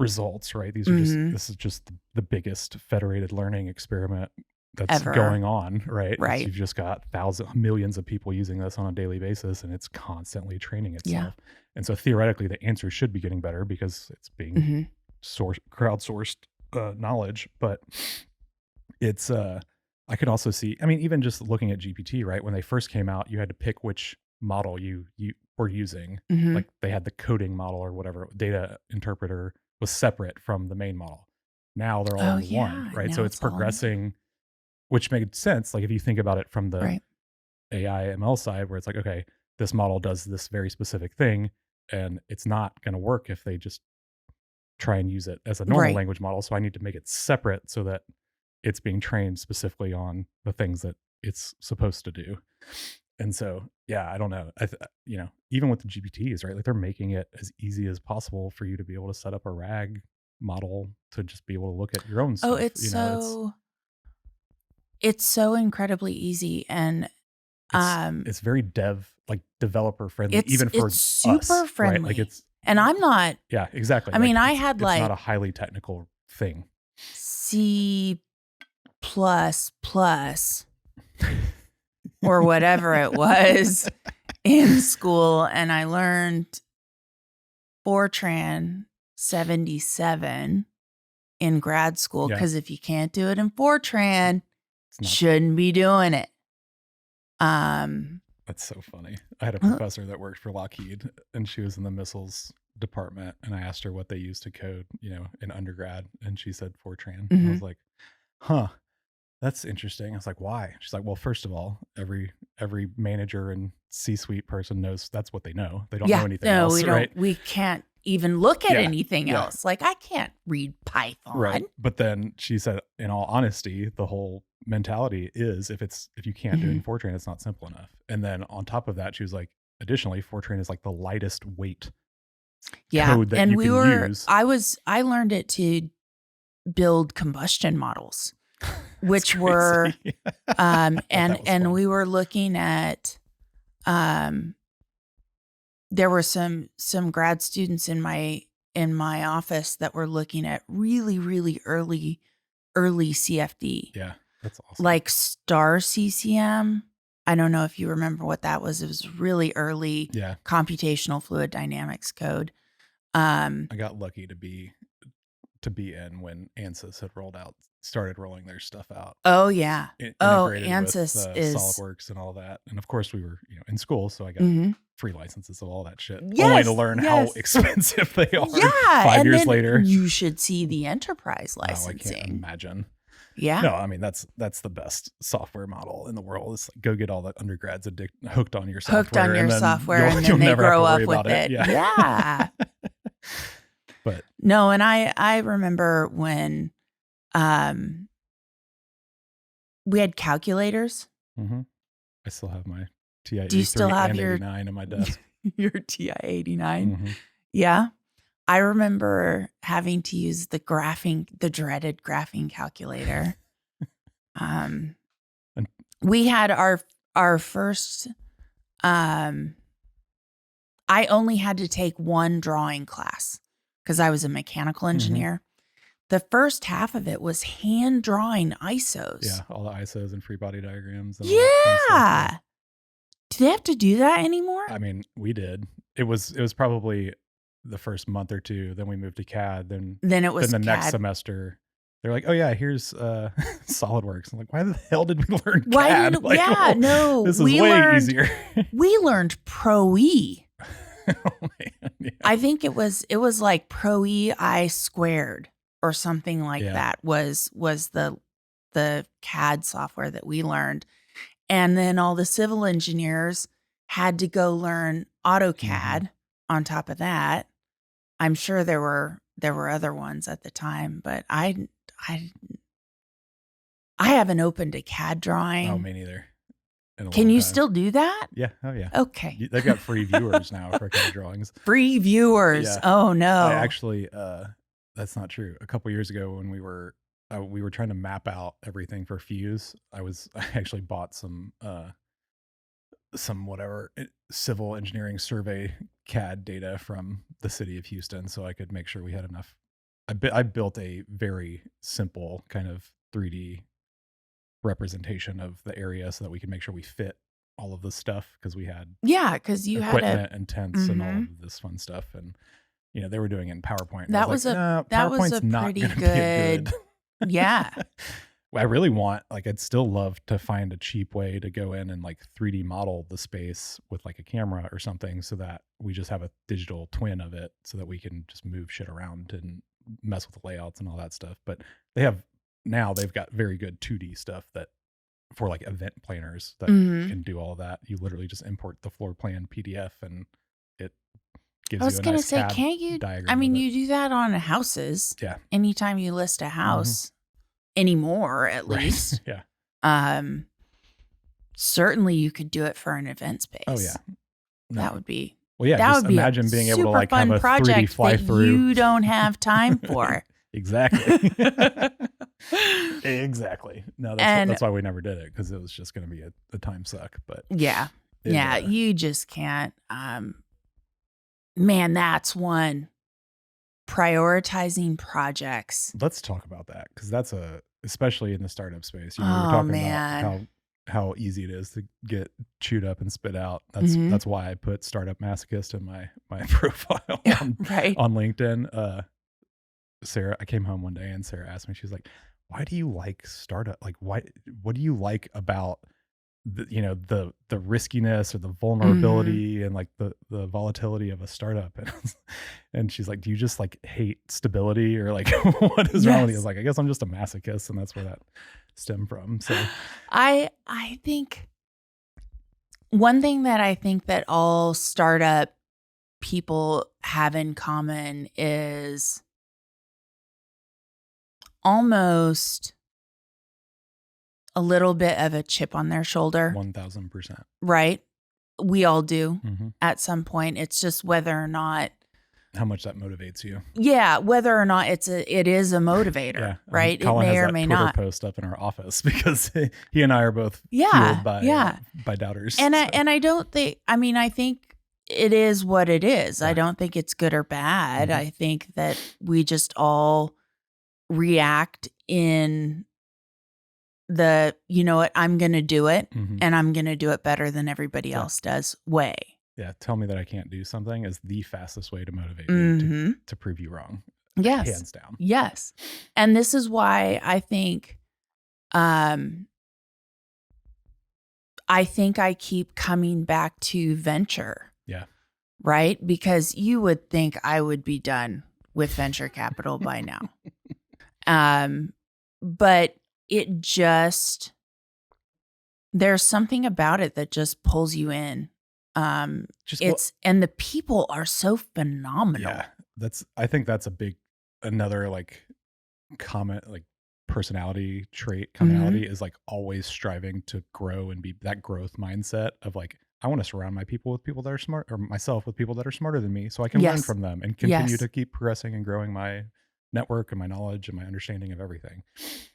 results, right? Mhm. This is just the biggest federated learning experiment that's Ever. going on, right? It's Right. you've just got thousands, millions of people using this on a daily basis, and it's constantly training Yeah. itself. And so theoretically, the answer should be getting better because it's being Mhm. crowdsourced knowledge. But it's I could also see. I mean, even just looking at GPT, right? When they first came out, you had to pick which model you were using. Mhm. Like they had the coding model or whatever data interpreter was separate from the main model. Now they're all Oh, in one, yeah. right? So Now it's it's all in one. progressing, which made sense. Like if you think about it from the Right. AI ML side, where it's like, okay, this model does this very specific thing, and it's not going to work if they just try and use it as a normal Right. language model. So I need to make it separate so that it's being trained specifically on the things that it's supposed to do. And so, yeah, I don't know. Even with the GPTs, right? Like they're making it as easy as possible for you to be able to set up a RAG model to just be able to look at your own Oh, stuff. it's so incredibly easy, and It's very developer friendly, it's even for it's super us, right? Like friendly. And I'm not yeah, exactly. I Like mean, I had it's not a like highly technical thing. C plus plus or whatever it was in school, and I learned Fortran 77 in grad school, Yeah, because if you can't do it in Fortran, it's not. shouldn't be doing it. Um, That's so funny. I had a uh, professor that worked for Lockheed, and she was in the missiles department, and I asked her what they used to code, in undergrad, and she said Fortran. And I was mhm. like, "Huh, that's interesting." I was like, "Why?" She's like, "Well, first of all, every manager and C-suite person knows that's what they know. They don't know Yeah, anything no, else, right?" we can't even look at Yeah, anything yeah. else. Like, I can't read Right. Python. But then she said, in all honesty, the whole mentality is if you can't do it in Mhm. Fortran, it's not simple enough. And then on top of that, she was like, additionally, Fortran is like the lightest weight Yeah, code that and you can use. I learned it to build combustion models, That's which were, crazy. I bet that was and fun. we were looking at, um there were some grad students in my office that were looking at really, really early CFD, Yeah, that's awesome. like star CCM. I don't know if you remember what that was. It was really early Yeah, computational fluid dynamics code. Um, I got lucky to be in when ANSYS had started rolling their stuff out. oh yeah. Oh, Integrated with ANSYS is SolidWorks and all that. And of course, we were in school, so I got mhm. free licenses of all that shit, only to Yes, learn how yes. expensive they are Yeah, 5 years and then later. you should see the enterprise Oh, I can't licensing. imagine. Yeah. No, I mean that's the best software model in the world. It's like, go get all the undergrads hooked on your Hooked software, on and your then software, you'll and you'll then they never have to grow worry up with about it. it. Yeah. Yeah. But No, and I remember when, um, we had calculators. mhm. I still have my TI Do you still 83 have and your 89 on my desk. your TI-89? Mhm. Yeah. I remember having to use the dreaded graphing calculator. Um, And we had our first, um I only had to take one drawing class because I was a mechanical mhm. engineer. The first half of it was hand drawing ISOs. Yeah, all the ISOs and free body diagrams and all that fun stuff. Yeah. Yeah. Do they have to do that anymore? I mean, we did. It was probably the first month or 2, then we moved to CAD, Then it then was the next CAD. semester, they're like, "Oh, yeah, here's, SolidWorks." I'm like, "Why the hell did we learn Why CAD?" didn't Like, Yeah, "Oh, no, this is way easier." we learned Pro E. Oh, man, yeah. I think it was like Pro E I squared or something like Yeah. that was the CAD software that we learned. And then all the civil engineers had to go learn Mhm. AutoCAD on top of that. I'm sure there were other ones at the time, but I I haven't opened a CAD Oh, drawing. me neither, in a Can long you time. still do that? Yeah, oh, yeah. Okay. They've got free viewers now for CAD drawings. Free viewers. Yeah. Oh I no. actually, that's not true. A couple years ago when we were trying to map out everything for Fuse, I actually bought some whatever civil engineering survey CAD data from the city of Houston, so I could make sure we had enough I built a very simple kind of 3D representation of the area so that we could make sure we fit all of this stuff because we had Yeah, because you had a equipment and tents and all mhm. of this fun stuff. And, they were doing it in PowerPoint. And I was That like, was a that was a PowerPoint's not pretty going to be a good. good yeah. I really want, like, I'd still love to find a cheap way to go in and like 3D model the space with like a camera or something so that we just have a digital twin of it so that we can just move shit around and mess with the layouts and all that stuff. But they've got very good 2D stuff that for like event planners that Mhm. can do all that. You literally just import the floor plan PDF and it I gives you was a gonna nice say, CAD can't you I diagram of mean, it. you do that on houses. Yeah. Anytime you list a Hmm. house anymore, at Right. least. Yeah. Um, certainly you could do it for an event Oh yeah. space. No. That would be Well, yeah, that just would be a imagine being able to super like have fun a 3D project fly that through. you don't have time for. Exactly. Exactly. No, And that's why we never did it because it was just going to be a time suck. But yeah. it, Yeah, you just can't man, that's one. Prioritizing projects. let's talk about that because that's especially in the startup space. We were Oh talking about man. how easy it is to get chewed up and spit out. Mhm. That's why I put startup masochist in my profile Right. on LinkedIn. Sarah, I came home one day and Sarah asked me, she's like, "Why do you like startup? Like, what do you like about the riskiness or the Mhm. vulnerability and like the volatility of a startup?" And she's like, "Do you just like hate stability or like what is wrong with you?" I was Yes. like, "I guess I'm just a masochist," and that's where that stemmed from. So I think one thing that I think that all startup people have in common is almost a little bit of a chip on their shoulder, 1000%. right? We all do Hmm. at some point. It's just whether or not How much that motivates you? yeah, whether or not it is a motivator, Yeah, right? It Colin may has or that may Twitter not. post up in our office because he and I are both fueled Yeah, yeah. by doubters. And I So and I don't think I mean, I think it is what it is. I yeah. don't think it's good or bad. Mhm. I think that we just all react in the, you know what, I'm going to do it Mhm. and I'm going to do it better than everybody Yeah. else does way. Yeah, tell me that I can't do something is the fastest way to motivate me Mhm. to prove you wrong, Yes. hands down. Yes. And this is why um I think I keep coming back to venture, Yeah. right? Because you would think I would be done with venture capital by now. But it just there's something about it that just pulls you in. Just well, It's and the people are so yeah, phenomenal. I think that's another like comment like personality trait Mhm. commonality is like always striving to grow and be that growth mindset of like I want to surround my people with people that are smart or myself with people that are smarter than me so I can learn Yes. from them and continue Yes. to keep progressing and growing my network and my knowledge and my understanding of everything.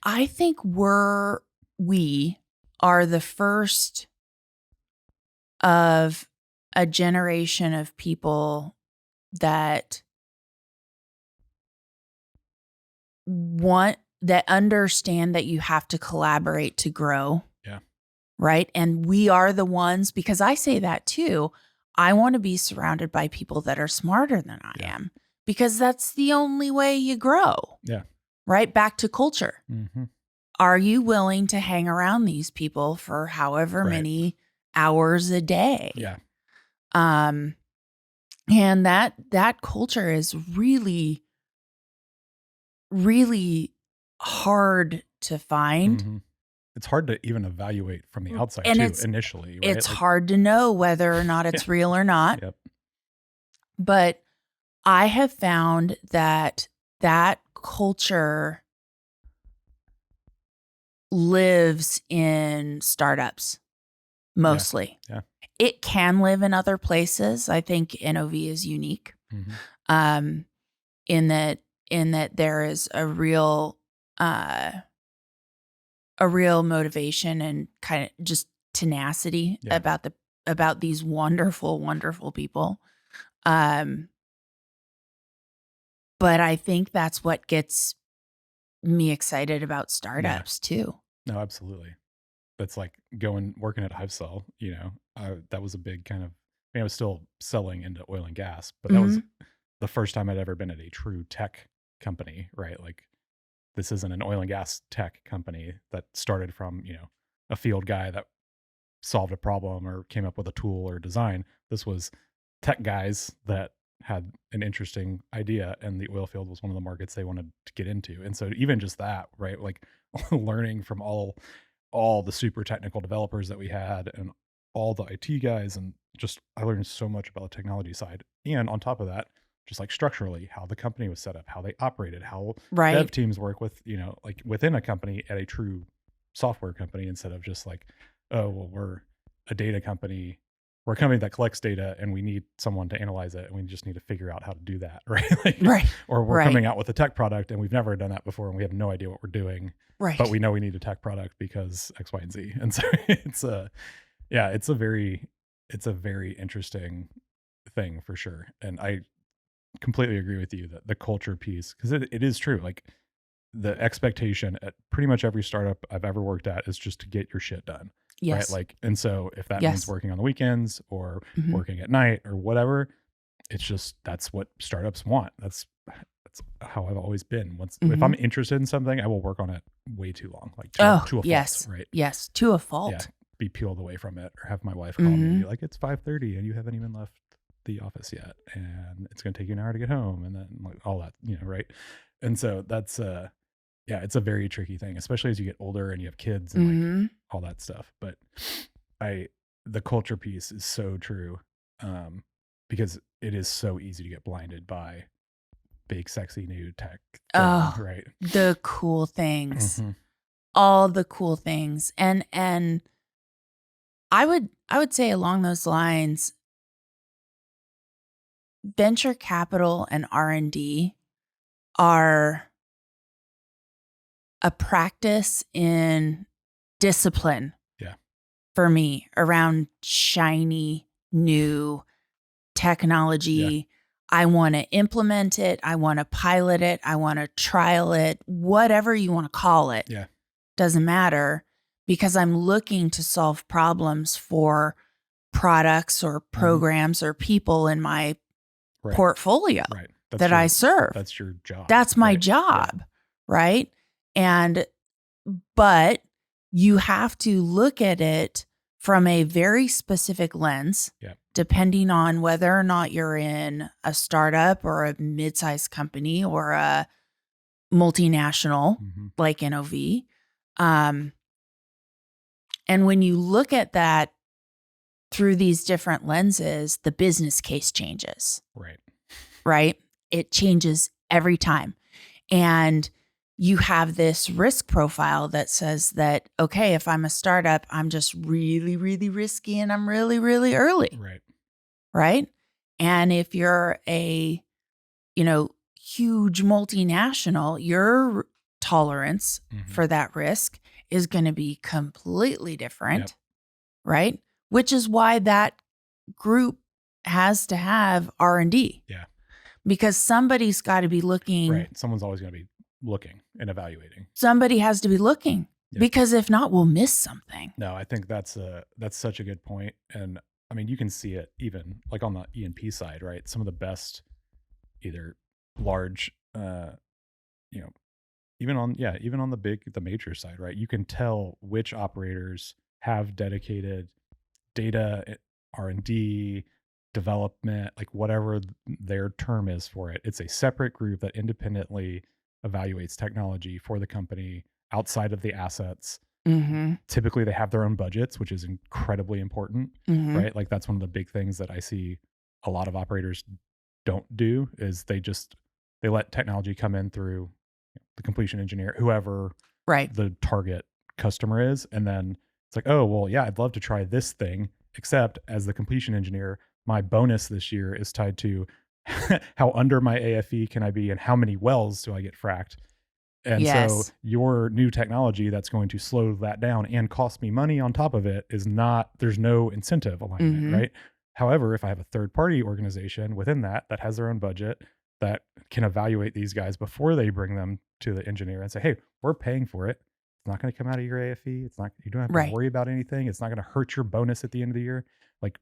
I think we are the first of a generation of people that that understand that you have to collaborate to grow, Yeah. right? And we are the ones because I say that too. I want to be surrounded by people that are smarter than I Yeah. am because that's the only way you grow, Yeah. right? Back to culture. Hmm. Are you willing to hang around these people for however Right. many hours a day? Yeah. Um and that culture is really really hard to find. Hmm. It's hard to even evaluate from the outside And too initially, right? it's Like hard to know whether or not yeah. it's real or not, Yep. but I have found that that culture lives in startups Yeah. mostly. Yeah. It can live in other places. I think NOV is unique Hmm. um, in that there is uh, a real motivation and kind of just tenacity Yeah. about these wonderful, wonderful people. Um, But I think that's what gets me excited about Yeah. startups too. No, absolutely. That's like working at HiveCell, that was a big kind of, I was still selling into oil and gas, but that was Mhm. the first time I'd ever been at a true tech company, right? Like this isn't an oil and gas tech company that started from, a field guy that solved a problem or came up with a tool or design. This was tech guys that had an interesting idea, and the oil field was one of the markets they wanted to get into. And so even just that, right? Like learning from all the super technical developers that we had and all the IT guys, and just I learned so much about the technology side. And on top of that, just like structurally, how the company was set up, how they operated, how dev Right. teams work with, like within a company at a true software company, instead of just like, oh, well, we're a data company. We're a company that collects data and we need someone to analyze it, and we just need to figure out how to do that. Right. Like, Right. or we're Right. coming out with a tech product and we've never done that before and we have no idea what we're doing, but Right. we know we need a tech product because X, Y, and Z. And so yeah, it's a very interesting thing for sure. And I completely agree with you that the culture piece, because it is true. Like the expectation at pretty much every startup I've ever worked at is just to get your shit done. Right. Yes. Like, and so if that means Yes. working on the weekends or Mhm. working at night or whatever, it's just, that's what startups want. That's how I've always been. If I'm Mhm. interested in something, I will work on it way too long, like Oh, to a fault. yes. Right. Yes, to a Yeah. fault. Be peeled away from it, or have my wife call me and be Mhm. like, it's 5:30 and you haven't even left the office yet. And it's going to take you an hour to get home. And then like all that, right. And so that's, yeah, it's a very tricky thing, especially as you get older and you have kids and like Mhm. all that stuff. But I, the culture piece is so true, um, because it is so easy to get blinded by big, sexy new tech thing, Oh, right? the cool things. Hmm. All the cool things. And I would say along those lines, venture capital and R&D are a practice in discipline Yeah. for me around shiny new Yeah. technology. I want to implement it. I want to pilot it. I want to trial it, whatever you want to call it. Yeah. Doesn't matter, because I'm looking to solve problems for products or programs or people in my Right. portfolio Right. that I serve. That's your job. That's my Right. Yeah. job, right? But you have to look at it from a very specific lens, Yeah. depending on whether or not you're in a startup or a mid-sized company or a multinational Mhm. like NOV. And when you look at that through these different lenses, the business case changes, Right. right? It changes every time. And you have this risk profile that says that, okay, if I'm a startup, I'm just really, really risky and I'm really, really early, Right. right? And if you're a, huge multinational, your tolerance Mhm. for that risk is going to be completely different, Yep. right? Which is why that group has to have R&D. Yeah. Because somebody's got to be looking. Right. Someone's always going to be looking and evaluating. Somebody has to be looking, Yep. because if not, we'll miss something. No, I think that's such a good point. And I mean, you can see it even like on the E&P side, right? Some of the best, either large, you know, even on the major side, right? You can tell which operators have dedicated data, R&D, development, like whatever their term is for it. It's a separate group that independently evaluates technology for the company outside of the assets. Mm-hmm. Typically they have their own budgets, which is incredibly important, Mm-hmm. right? Like that's one of the big things that I see a lot of operators don't do, is they let technology come in through the completion engineer, whoever Right. the target customer is. And then it's like, oh, well, yeah, I'd love to try this thing, except as the completion engineer, my bonus this year is tied to how under my AFE can I be and how many wells do I get fracked. And so Yes. your new technology that's going to slow that down and cost me money on top of it is not, there's no incentive alignment, Mm-hmm. right? However, if I have a third party organization within that has their own budget, that can evaluate these guys before they bring them to the engineer and say, hey, we're paying for it. It's not going to come out of your AFE. It's not, you don't have to Right. worry about anything. It's not going to hurt your bonus at the end of the year. Like,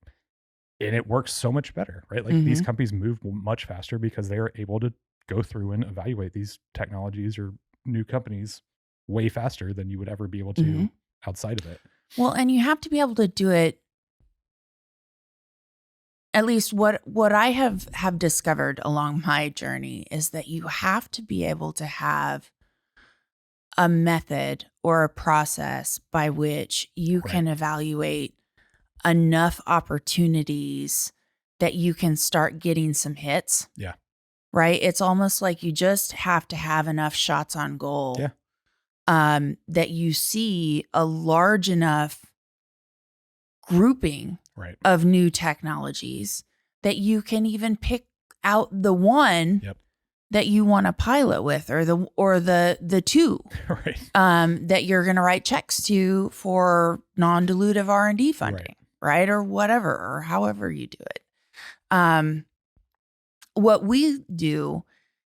and it works so much better, right? Like these Mm-hmm. companies move much faster because they are able to go through and evaluate these technologies or new companies way faster than you would ever be able Mm-hmm. to outside of it. Well, and you have to be able to do it. At least what I have discovered along my journey is that you have to be able to have a method or a process by which you Right. can evaluate enough opportunities that you can start getting some hits. Yeah. Right? It's almost like you just have to have enough shots on goal. Yeah. That you see a large enough grouping Right. of new technologies that you can even pick out the one Yep. that you want to pilot with, or the two Right. that you're going to write checks to for non-dilutive R&D funding, right? Or whatever, or however you do it. What we do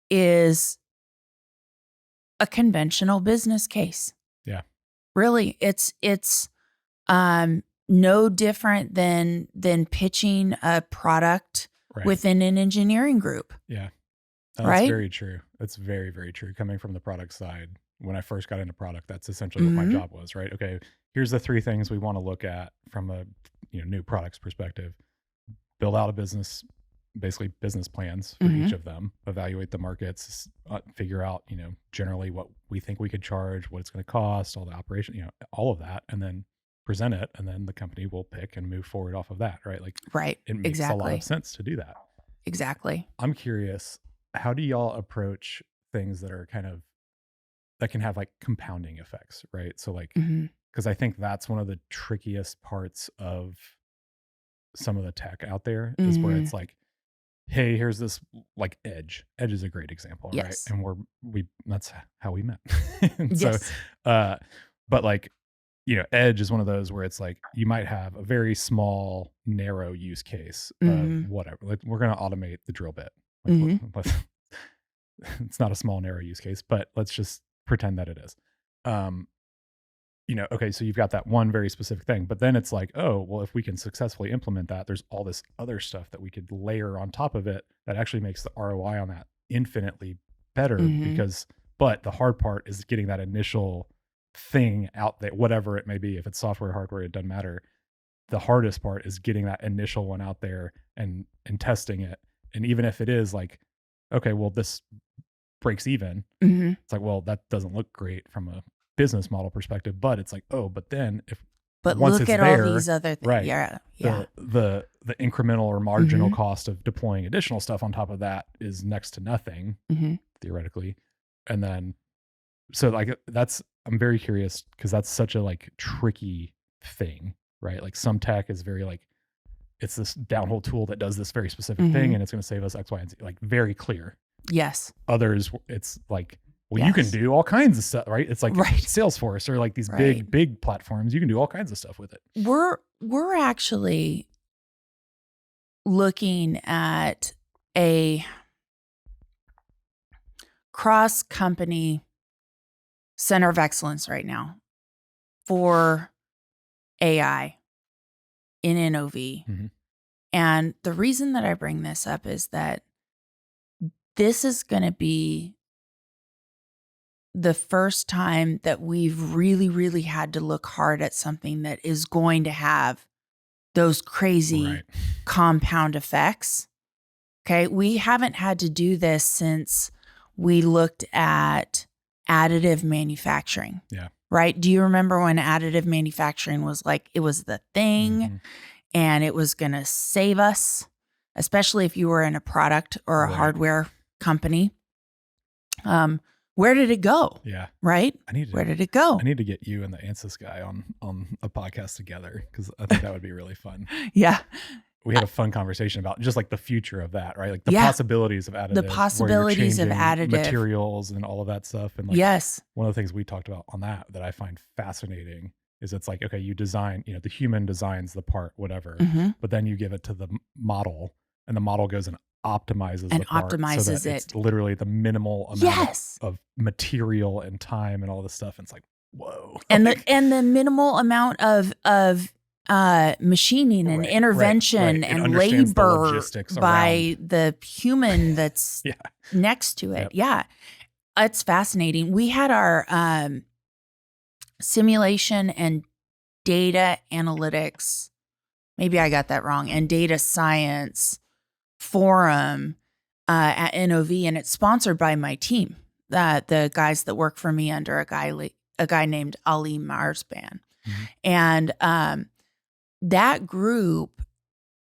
is a conventional business case. Yeah. Really, it's no different than pitching a product within an engineering group. Yeah. That's right? very true. That's very, very true. Coming from the product side, when I first got into product, that's essentially what my job was, right? Okay, here's the 3 things we want to look at from a new products perspective. Build out a business, basically business plans for each of them, evaluate the markets, figure out, generally what we think we could charge, what it's going to cost, all the operation, all of that, and then present it, and then the company will pick and move forward off of that, right? Like, it makes a lot of sense to do that. Exactly. I'm curious, how do y'all approach things that are that can have like compounding effects, right? So like, because I think that's one of the trickiest parts of some of the tech out there is where it's like, hey, here's this like Edge. Edge is a great example, right? And that's how we met. So, but like, Edge is one of those where it's like you might have a very small, narrow use case of whatever. Like, we're going to automate the drill bit. Like, it's not a small, narrow use case, but let's just pretend that it is. Okay, so you've got that one very specific thing, but then it's like, oh, well, if we can successfully implement that, there's all this other stuff that we could layer on top of it that actually makes the ROI on that infinitely better but the hard part is getting that initial thing out there, whatever it may be. If it's software, hardware, it doesn't matter. The hardest part is getting that initial one out there and testing it. And even if it is like, okay, well, this breaks even, it's like, well, that doesn't look great from a business model perspective, but it's like, oh, but then once look it's at there, all these other things. right? Yeah. The incremental or marginal cost of deploying additional stuff on top of that is next to nothing, theoretically. And then, so like I'm very curious because that's such a like tricky thing, right? Like some tech is very like, it's this downhole tool that does this very specific thing and it's going to save us X, Y, and Z, like very clear. Yes. Others, it's like, well, you can do all kinds of stuff, right? It's like Salesforce or like these big platforms. You can do all kinds of stuff with it. We're actually looking at a cross-company center of excellence right now for AI in NOV. And the reason that I bring this up is that this is going to be the first time that we've really, really had to look hard at something that is going to have those crazy compound effects. Okay. We haven't had to do this since we looked at additive manufacturing. Yeah. Right. Do you remember when additive manufacturing was like, it was the thing and it was going to save us, especially if you were in a product or a hardware company? Where did it go? Yeah. Right? Where did it go? I need to get you and the ANSYS guy on a podcast together because I think that would be really fun. Yeah. We had a fun conversation about just like the future of that, right? Like the possibilities of additive. The possibilities of additive. Materials and all of that stuff. And like, one of the things we talked about on that I find fascinating is it's like, okay, you design, the human designs the part, whatever, but then you give it to the model and the model goes and optimizes and the part so that optimizes it's it. literally the minimal amount Yes. of material and time and all this stuff. And it's like, whoa. And Like, the minimal amount of machining and right, intervention It and understands the labor logistics by around. the human that's Yeah. next to it. Yep. Yeah. It's fascinating. We had our simulation and data analytics, maybe I got that wrong, and data science forum at NOV, and it's sponsored by my team, the guys that work for me under a guy named Ali Marsban. Mhm. And that group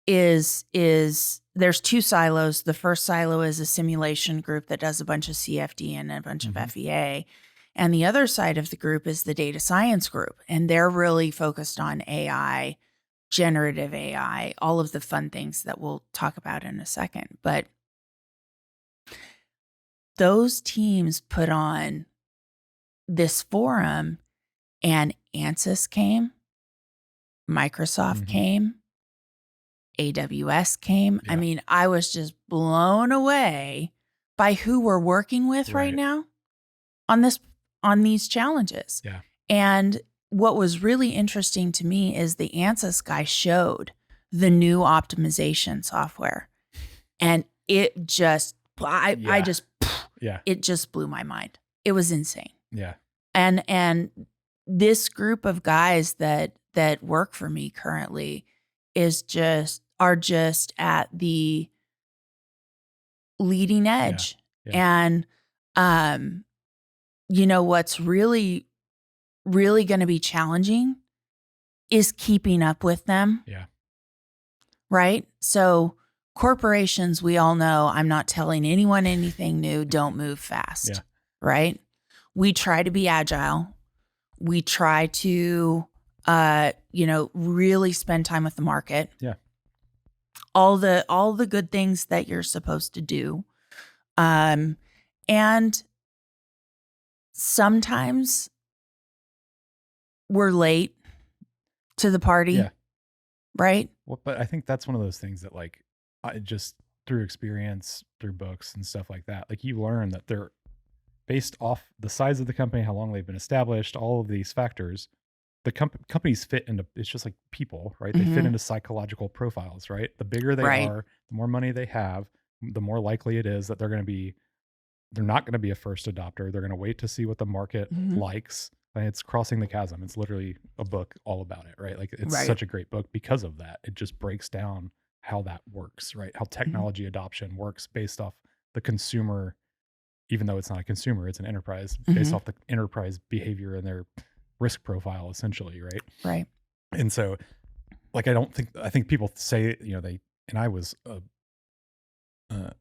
is there's two silos. The first silo is a simulation group that does a bunch of CFD and a bunch Mhm. of FEA. And the other side of the group is the data science group. And they're really focused on AI, generative AI, all of the fun things that we'll talk about in a second. But those teams put on this forum, and ANSYS came, Microsoft Mhm. came, AWS came. I Yeah. mean, I was just blown away by who we're working with right Right. now on these challenges. Yeah. And what was really interesting to me is the ANSYS guy showed the new optimization software, and it just Yeah. it just blew my mind. It was insane. Yeah. And this group of guys that work for me currently are just at the leading edge. Yeah. And what's really going to be challenging is keeping up with them. Yeah. Right? So corporations, we all know, I'm not telling anyone anything new, don't move fast. Yeah. Right? We try to be agile. We try to really spend time with the market. Yeah. All the good things that you're supposed to do. And sometimes we're late to the party. Yeah. Right? Well, but I think that's one of those things that, like, I just through experience, through books and stuff like that, like, you learn that they're based off the size of the company, how long they've been established, all of these factors. The companies fit into, it's just like people, right? They fit Mhm. into psychological profiles, right? The bigger they Right. are, the more money they have, the more likely it is that they're not going to be a first adopter. They're going to wait to see what the market Mhm. likes. And it's Crossing the Chasm. It's literally a book all about it, right? Like, it's Right. such a great book because of that. It just breaks down how that works, right? How Mm-hmm. technology adoption works based off the consumer, even though it's not a consumer, it's an enterprise, Mhm. based off the enterprise behavior and their risk profile, essentially, right? Right. And so, like, I think people say, and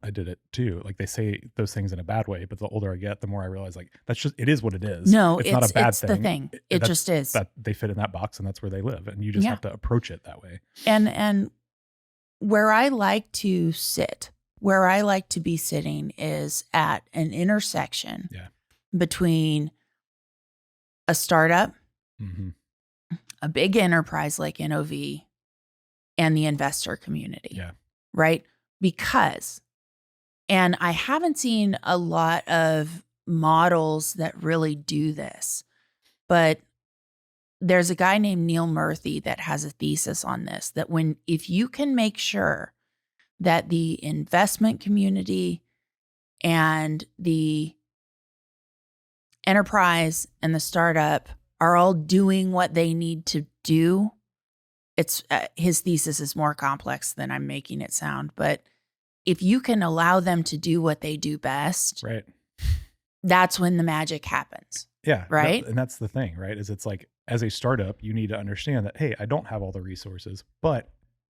I did it too. Like, they say those things in a bad way, but the older I get, the more I realize, like, it is what it is. No, It's not a bad the thing. It that's, just is. that they fit in that box and that's where they live. And you just Yeah. have to approach it that way. And where I like to sit, where I like to be sitting is at an intersection Yeah. between a startup, Mm-hmm. a big enterprise like NOV, and the investor community. Yeah. Right? Because, and I haven't seen a lot of models that really do this, but there's a guy named Neil Murthy that has a thesis on this, that if you can make sure that the investment community and the enterprise and the startup are all doing what they need to do, it's his thesis is more complex than I'm making it sound, but if you can allow them to do what they do best, Right. that's when the magic happens. Yeah. Right. And that's the thing, right? Is it's like, as a startup, you need to understand that, hey, I don't have all the resources, but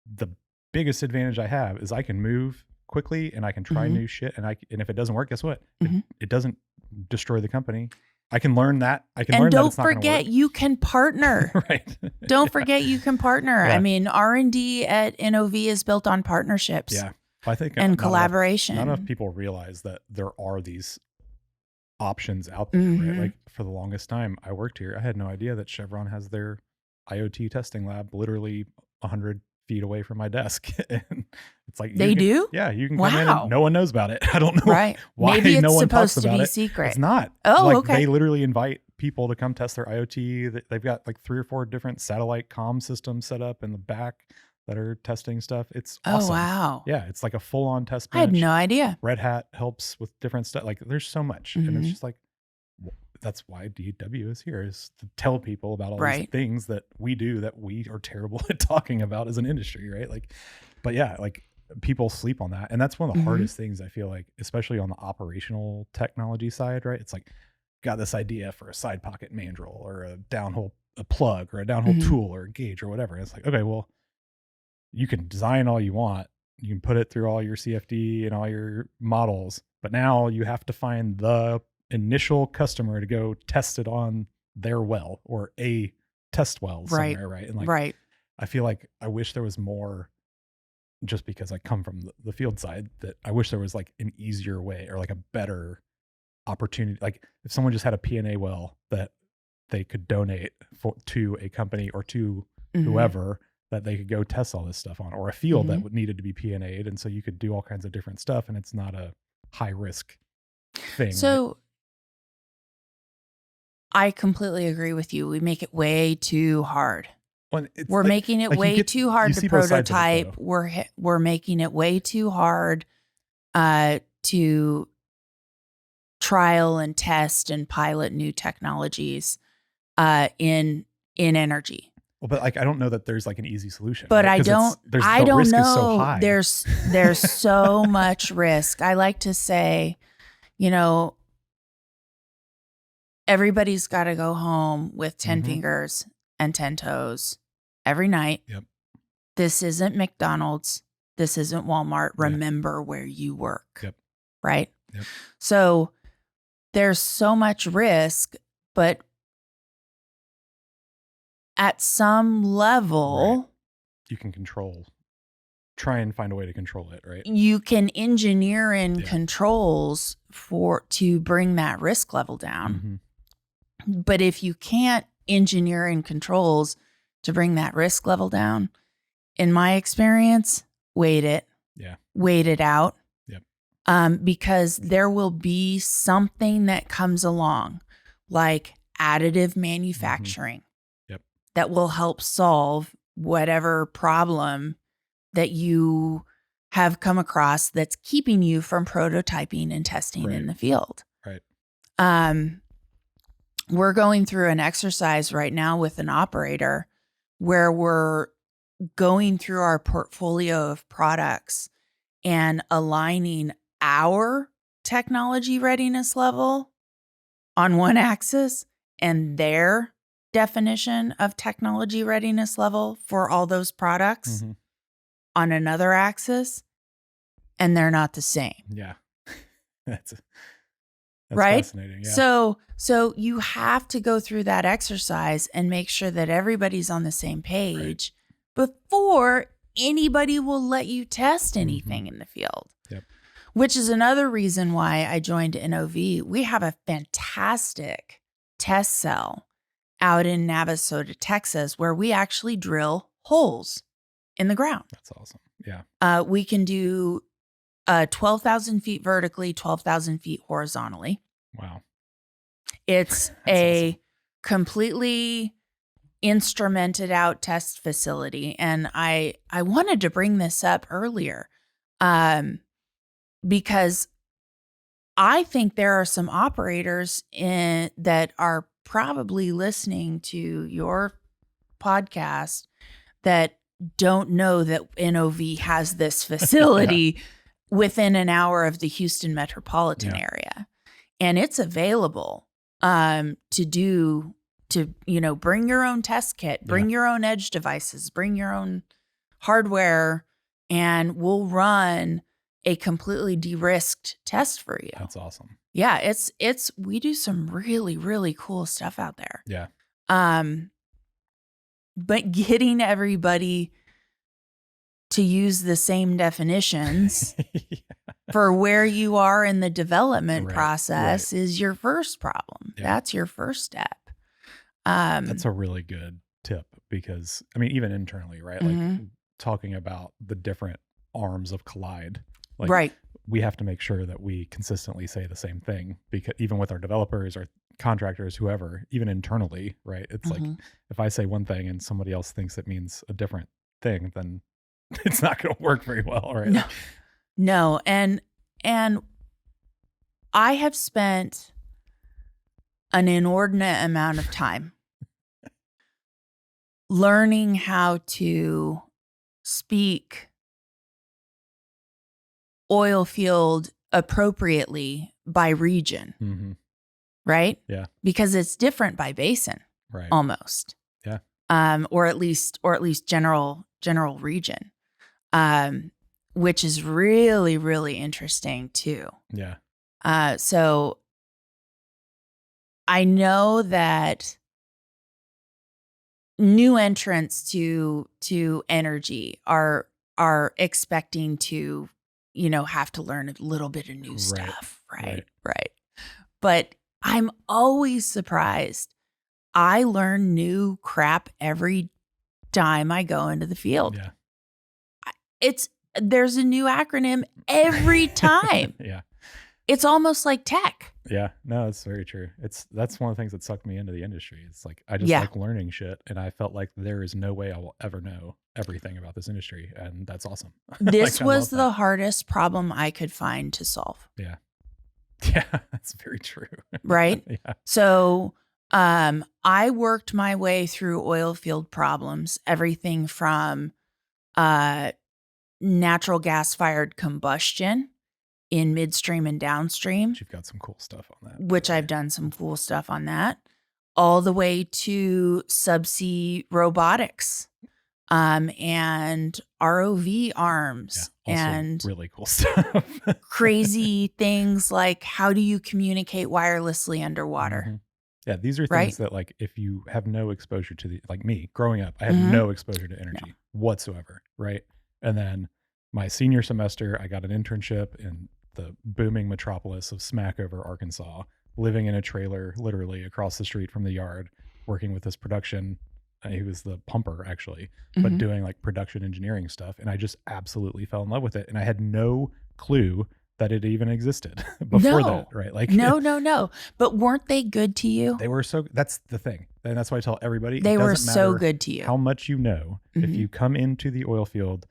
the biggest advantage I have is I can move quickly and I can try Mhm. new shit. And if it doesn't work, guess what? Mhm. It doesn't destroy the company. I can learn that. I can And learn that don't it's not going to forget, work. you can partner. Right. Don't forget you can partner. Yeah. I mean, R&D at NOV is built on partnerships. Yeah. I think And not collaboration. Not enough people realize that there are these options out there, Mhm. right? Like, for the longest time I worked here, I had no idea that Chevron has their IoT testing lab literally 100 feet away from my desk. And it's like, They do? you can come in and Wow. no one knows about it. I don't know Right. why Maybe no it's one talks supposed to about be it. secret. It's not. Oh, Like okay. they literally invite people to come test their IoT. They've got like 3 or 4 different satellite comm systems set up in the back that are testing stuff. It's Oh, awesome. wow. Yeah, it's like a full-on test I had bench. no idea. Red Hat helps with different stuff. Like there's so much. And it's Mhm. just like, that's why DW is here, is to tell people about all these Right. things that we do that we are terrible at talking about as an industry, right? Like, but yeah, like people sleep on that. And that's one of the Mhm. hardest things I feel like, especially on the operational technology side, right? It's like, got this idea for a side pocket mandrel or a downhole, a plug or a downhole Mhm. tool or a gauge or whatever. And it's like, okay, well, you can design all you want. You can put it through all your CFD and all your models, but now you have to find the initial customer to go test it on their well or a test well Right. somewhere, right? And like, Right. I feel like I wish there was more, just because I come from the field side, that I wish there was like an easier way or like a better opportunity. Like if someone just had a P&A well that they could donate to a company or to Mhm. whoever, that they could go test all this stuff on, or a field Mhm. that would needed to be P&A'd. And so you could do all kinds of different stuff and it's not a high risk thing, right? So I completely agree with you. We make it way too hard. Well, it's We're like, making it you way get, too you hard to see both sides of it, prototype. though. We're making it way too hard to trial and test and pilot new technologies in energy. Well, but like, I don't know that there's like an easy solution, But right? I 'Cause don't the risk is so know. high. There's so much risk. I like to say, you know, everybody's got to go home with 10 Mhm. fingers and 10 toes every night. Yep. This isn't McDonald's. This isn't Walmart. Yeah. Remember where you work. Yep. Right? Yep. So there's so much risk, but at some level, You can try and find a way to control it, right? you can engineer in Yeah. controls to bring that risk level down. Mhm. But if you can't engineer in controls to bring that risk level down, in my experience, wait it out. Yep. Because there will be something that comes along, like additive manufacturing, Yep. that will help solve whatever problem that you have come across that's keeping you from prototyping and testing in the field. Right. We're going through an exercise right now with an operator where we're going through our portfolio of products and aligning our technology readiness level on one axis and their definition of technology readiness level for all those products Mhm. on another axis, and they're not the same. Yeah. That's right? fascinating. Yeah. So you have to go through that exercise and make sure that everybody's on the same page before anybody will let you test anything in the field. Yep. Which is another reason why I joined NOV. We have a fantastic test cell out in Navasota, Texas, where we actually drill holes in the ground. That's awesome. Yeah. We can do 12,000 feet vertically, 12,000 feet horizontally. Wow. It's a awesome. Completely instrumented out test facility. And I wanted to bring this up earlier because I think there are some operators that are probably listening to your podcast that don't know that NOV has this facility within an hour of the Houston metropolitan area. And it's available to bring your own test kit, bring your own edge devices, bring your own hardware, and we'll run a completely de-risked test for you. That's awesome. Yeah, it's we do some really, really cool stuff out there. Yeah. But getting everybody to use the same definitions for where you are in the development process is your first problem. Yeah. That's your first step. That's a really good tip because, I mean, even internally, right? Like talking about the different arms of Collide. Like, Right. we have to make sure that we consistently say the same thing, because even with our developers or contractors, whoever, even internally, right? It's like, hmm if I say one thing and somebody else thinks it means a different thing, then it's not going to work very well, right? No, Like, no. And I have spent an inordinate amount of time learning how to speak oil field appropriately by region, mm-hmm. right? Yeah. Because it's different by basin Right. almost. Yeah. Or at least general region. Which is really, really interesting too. Yeah. So I know that new entrants to energy are expecting to, have to learn a little bit of new Right. stuff, Right. right. But I'm always surprised. I learn new crap every time I go into the field. Yeah. There's a new acronym every time. Yeah. It's almost like tech. Yeah. No, it's very true. That's one of the things that sucked me into the industry. It's like, I just Yeah. like learning shit, and I felt like there is no way I will ever know everything about this industry, and that's awesome. This Like, I was love the that. hardest problem I could find to solve, Yeah. Yeah, that's very true. right? Yeah. So, I worked my way through oil field problems, everything from natural gas fired combustion in midstream and downstream, But you've got some cool stuff on that, by which the way. I've done some cool stuff on that, all the way to subsea robotics, and ROV arms, Yeah. Also and really cool stuff. crazy things like how do you communicate wirelessly underwater, Mhm. Yeah, these are right? things that, like, if you have no exposure to like me growing up, I had Mhm. no exposure to energy whatsoever, right? And then my senior semester, I got an internship in the booming metropolis of Smackover, Arkansas, living in a trailer literally across the street from the yard, working with this production. He was the pumper, actually, but Mhm. doing like production engineering stuff. And I just absolutely fell in love with it. And I had no clue that it even existed before that, No. right? Like, No. But weren't they good to you? they were so, that's the thing. And that's why I tell everybody, They it were doesn't so matter good to you. how much you know. If Mhm. you come into the oil field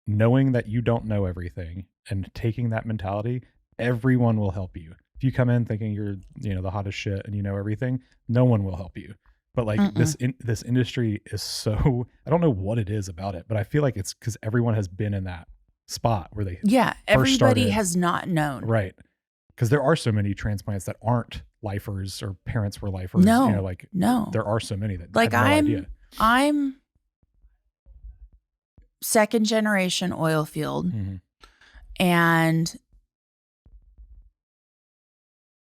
knowing that you don't know everything and taking that mentality, everyone will help you. If you come in thinking you're, the hottest shit and you know everything, no one will help you. But like, Mm-mm. this industry is so, I don't know what it is about it, but I feel like it's because everyone has been in that spot where they Yeah, first everybody started. has not known. Right. Because there are so many transplants that aren't lifers or parents were lifers. No. Like, No. there are so many that Like had no idea. I'm second generation oil field, Mhm. and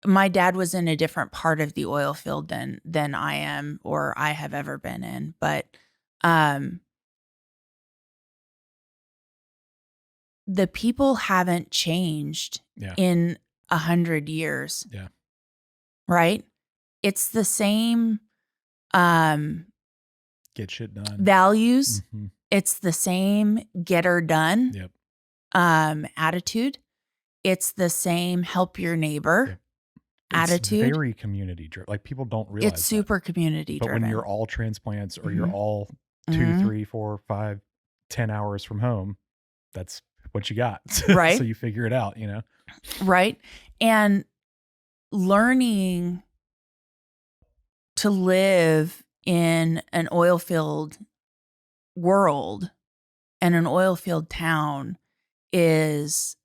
my dad was in a different part of the oil field than I am or I have ever been in, but the people haven't changed Yeah. in 100 years, Yeah. right? It's the same Get shit done. values. Mhm. It's the same get her done Yep. attitude. It's the same help your neighbor Yep. attitude. It's very community driven. Like, people don't realize It's that. super community But when driven. you're all transplants or you're Mhm. all 2, Mhm. 3, 4, 5, 10 hours from home, that's what you got. Right. So you figure it out, Right. And learning to live in an oil field world and an oil field town is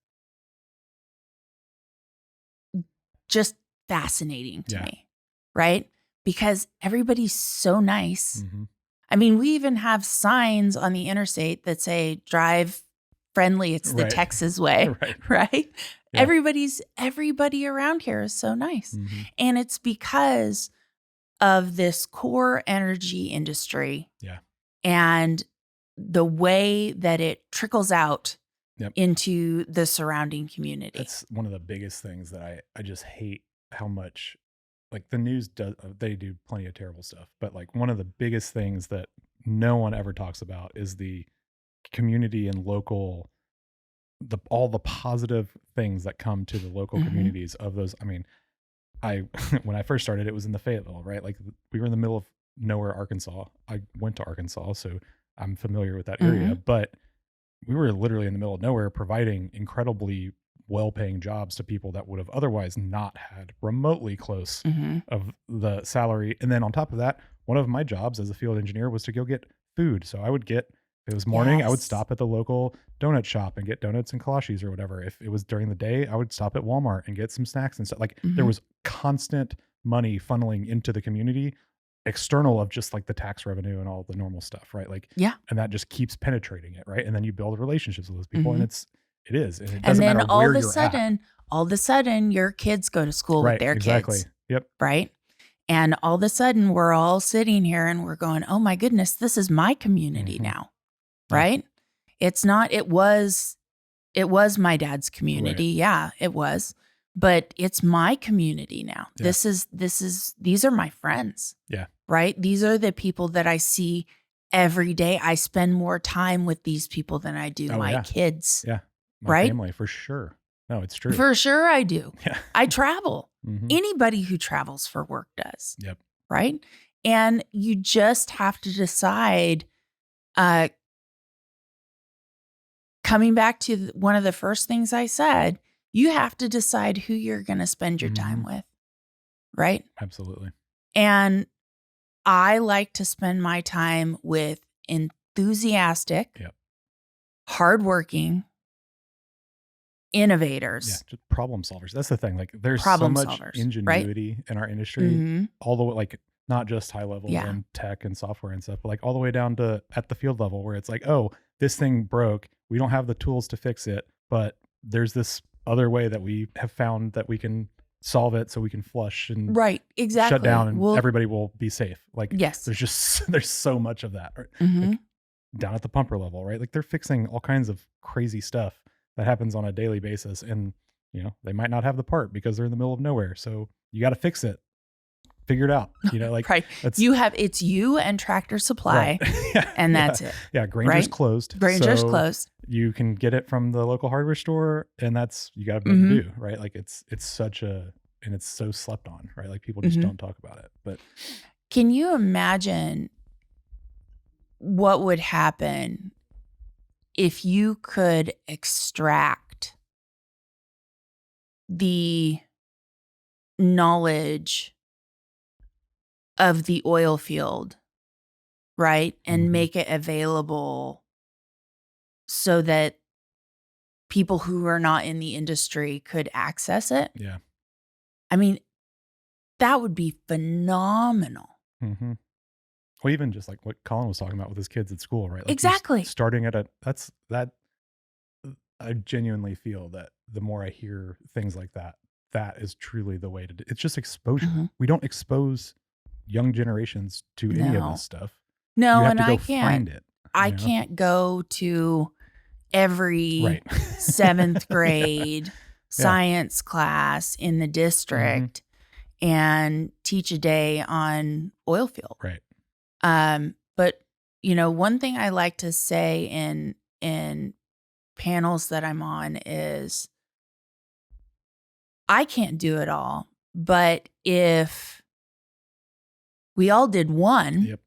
just fascinating to Yeah. me, right? Because everybody's so nice. Mhm. I mean, we even have signs on the interstate that say drive friendly, it's the Right. Texas way, Right. right? Yeah. Everybody around here is so nice. Mhm. And it's because of this core energy industry Yeah. and the way that it trickles out Yep. into the surrounding community. That's one of the biggest things that I just hate how much, like, the news does, they do plenty of terrible stuff, but like, one of the biggest things that no one ever talks about is the community and local, all the positive things that come to the local Mhm. communities of those. I mean, I when I first started, it was in the Fayetteville, right? Like we were in the middle of nowhere, Arkansas. I went to Arkansas, so I'm familiar with that area, Mhm. but we were literally in the middle of nowhere providing incredibly well-paying jobs to people that would have otherwise not had remotely close Mhm. of the salary. And then on top of that, one of my jobs as a field engineer was to go get food. So I would get, if it was morning, I would Yes. stop at the local donut shop and get donuts and kolaches or whatever. If it was during the day, I would stop at Walmart and get some snacks and stuff. Like there Mhm. was constant money funneling into the community, external of just like the tax revenue and all the normal stuff, right? Like, Yeah. and that just keeps penetrating it, right? And then you build relationships with those people, and Mhm. it is, and it And doesn't then matter where you're at. all of a sudden, your kids go to school with Right, their exactly. kids, Yep. right? And all of a sudden, we're all sitting here and we're going, "Oh my goodness, this is my community Mhm. now," Yeah. right? It's not. It was my dad's Right. community. Yeah, it was. But it's my community now. Yeah. These are my friends, Yeah. right? These are the people that I see every day. I spend more time with these people than I do Oh, my yeah. kids, Yeah. My right? family for sure. No, it's true. For sure I do. Yeah. I travel. Mhm. Anybody who travels for work does, Yep. right? And you just have to decide, uh, coming back to one of the first things I said, you have to decide who you're going to spend your time Mhm. with, right? Absolutely. And I like to spend my time with enthusiastic, Yep. hardworking Yeah, innovators, just problem solvers. That's the thing, like, there's so problem much solvers, right? ingenuity in our industry, Mhm. all the way like, not just high level Yeah. and tech and software and stuff, but, like, all the way down to at the field level where it's like, "Oh, this thing broke. We don't have the tools to fix it, but there's this other way that we have found that we can solve it so we can flush and Right, shut exactly. down and Well, everybody will be safe." Like, yes. there's just there's so much of that, or, like, Mhm. down at the pumper level, right? Like, they're fixing all kinds of crazy stuff that happens on a daily basis, and, they might not have the part because they're in the middle of nowhere, so you gotta fix it. Figure it out, like, Right. that's It's you and Tractor right. Supply, Yeah, and yeah, that's it, yeah, Granger's right? closed, Granger's so closed. you can get it from the local hardware store, and that's you gotta know what to Mhm. do, right? Like, it's such a and it's so slept on, right? Like, people just Mhm. don't talk about it, but Can you imagine what would happen if you could extract the knowledge of the oil field, right? And Mhm. make it available so that people who are not in the industry could access it? Yeah. I mean, that would be phenomenal. Mhm. Well, even just like what Colin was talking about with his kids at school, right? Like, you're Exactly. starting at a that's that I genuinely feel that the more I hear things like that, that is truly the way to do it's just exposure. Mhm. We don't expose young generations to any of this No. stuff. You No, have and to go find it, I can't go to every Right. 7th Yeah. grade Yeah. science class in the Mhm. district and teach a day on oil field. Right. But one thing I like to say in panels that I'm on is I can't do it all, but if we all did one, Yep.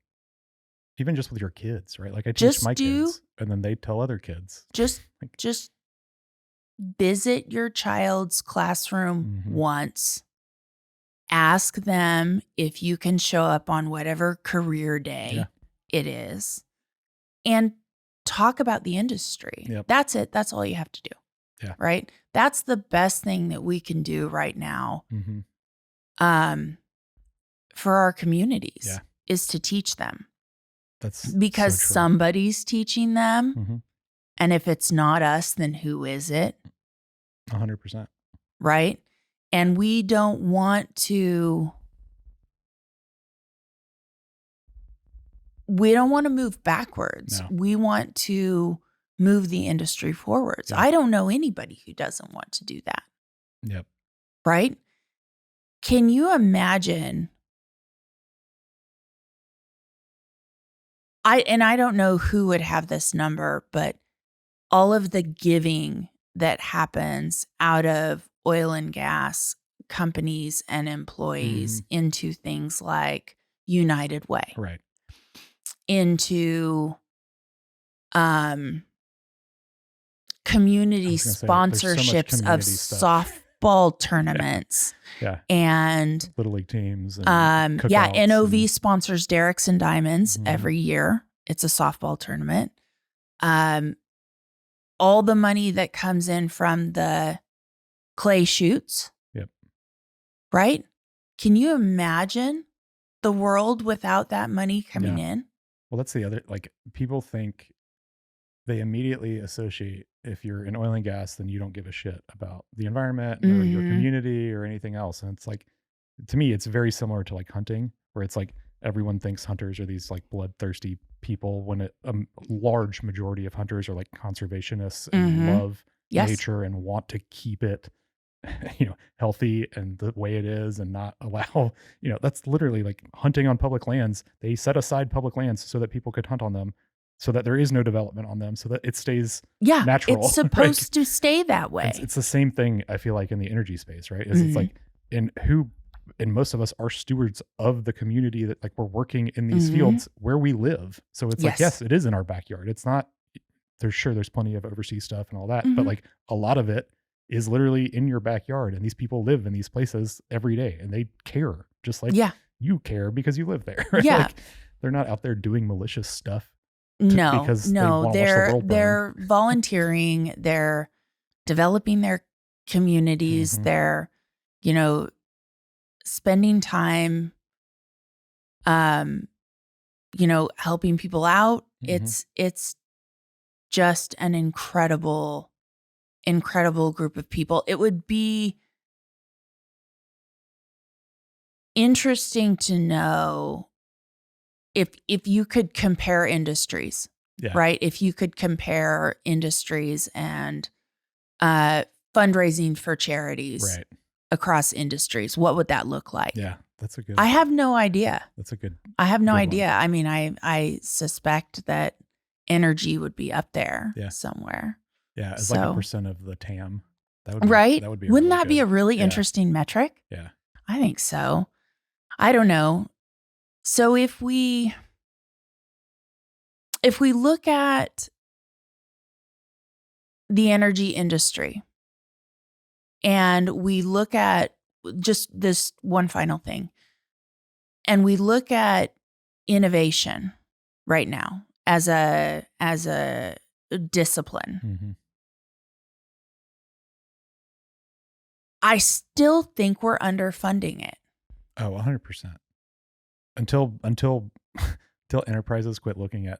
Even just with your kids, right? Like, I teach just my do kids, and then they tell other kids. just Like, just visit your child's classroom mhm. once. Ask them if you can show up on whatever career Yeah. day it is and talk about the industry. Yep. That's it. That's all you have to do, Yeah. right? That's the best thing that we can do right now, Mhm. um, for our communities Yeah. is to teach them That's so because true. somebody's teaching them. Mhm. And if it's not us, then who is it? 100%. Right? And we don't want to move backwards. No. We want to move the industry forwards. Yeah. I don't know anybody who doesn't want to do that, Yep. right? Can you imagine I don't know who would have this number, but all of the giving that happens out of oil and gas companies and employees into things like United Way, Right. into I community was gonna say there's so much sponsorships of community stuff. softball tournaments Yeah. and Little league teams and yeah, cookouts NOV and sponsors Derricks and Diamonds every year. It's a softball tournament. All the money that comes in from the clay shoots. Yep. Right? Can you imagine the world without that money coming in? Well, that's the other, like, people think they immediately associate if you're in oil and gas, then you don't give a shit about the environment or your community or anything else. And it's like, to me, it's very similar to like hunting, where it's like everyone thinks hunters are these like bloodthirsty people when a large majority of hunters are like conservationists and love nature and want to keep it healthy and the way it is and not allow, that's literally like hunting on public lands. They set aside public lands so that people could hunt on them, so that there is no development on them, so that it stays natural. It's supposed to stay that way. It's the same thing, I feel like, in the energy space, right? It's like, and most of us are stewards of the community that like we're working in these fields where we live. So it's like, yes, it is in our backyard. It's not, there's plenty of overseas stuff and all that, but like a lot of it is literally in your backyard, and these people live in these places every day and they care just like you care because you live there. Right? Like, they're not out there doing malicious stuff. They're volunteering, they're developing their communities, they're, spending time, helping people out. It's just an incredible group of people. It would be interesting to know if you could compare industries, right? If you could compare industries and fundraising for charities across industries, what would that look like? Yeah, that's a good. I have no idea. That's a good. I have no idea. One. I mean, I suspect that energy would be up there somewhere. Yeah, it's like a percent of the TAM. That would be, right? That would be. Wouldn't really that be a really interesting metric? Yeah, I think so. I don't know. So if we look at the energy industry and we look at just this one final thing, and we look at innovation right now as a discipline, I still think we're underfunding it. Oh, 100%. Until enterprises quit looking at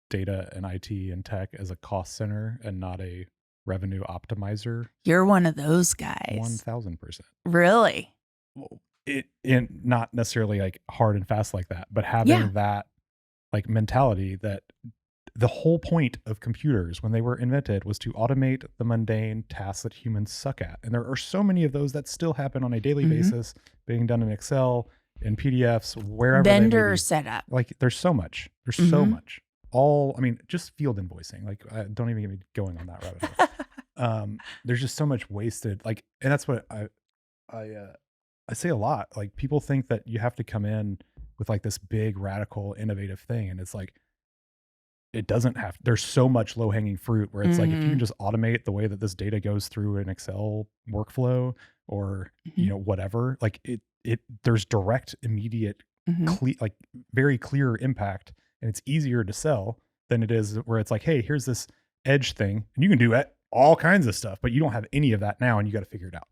data and IT and tech as a cost center and not a revenue optimizer. You're one of those guys. 1,000%. Really? Well, it not necessarily like hard and fast like that, but having that like mentality that the whole point of computers when they were invented was to automate the mundane tasks that humans suck at. And there are so many of those that still happen on a daily basis, being done in Excel, in PDFs, wherever. Vendor setup. Like there's so much. There's so much. Just field invoicing. Like don't even get me going on that rabbit hole. There's just so much wasted. Like, and that's what I say a lot. Like people think that you have to come in with like this big radical innovative thing. And it's like, it doesn't have, there's so much low hanging fruit where it's like, if you can just automate the way that this data goes through an Excel workflow or, whatever, like there's direct, immediate, like very clear impact, and it's easier to sell than it is where it's like, hey, here's this edge thing and you can do all kinds of stuff, but you don't have any of that now and you got to figure it out.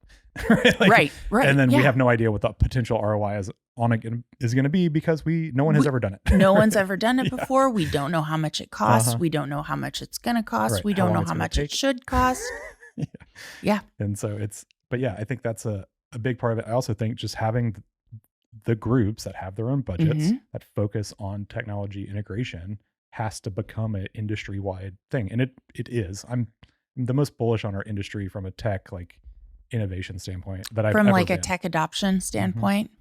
Right. And then we have no idea what the potential ROI is going to be because no one has ever done it. No one's ever done it before. We don't know how much it costs. We don't know how much it's going to cost. Right. We don't know how much it should cost. Yeah. And so I think that's a big part of it. I also think just having the groups that have their own budgets that focus on technology integration has to become an industry-wide thing. And it is. I'm the most bullish on our industry from a tech like innovation standpoint that I've ever like been. A tech adoption standpoint.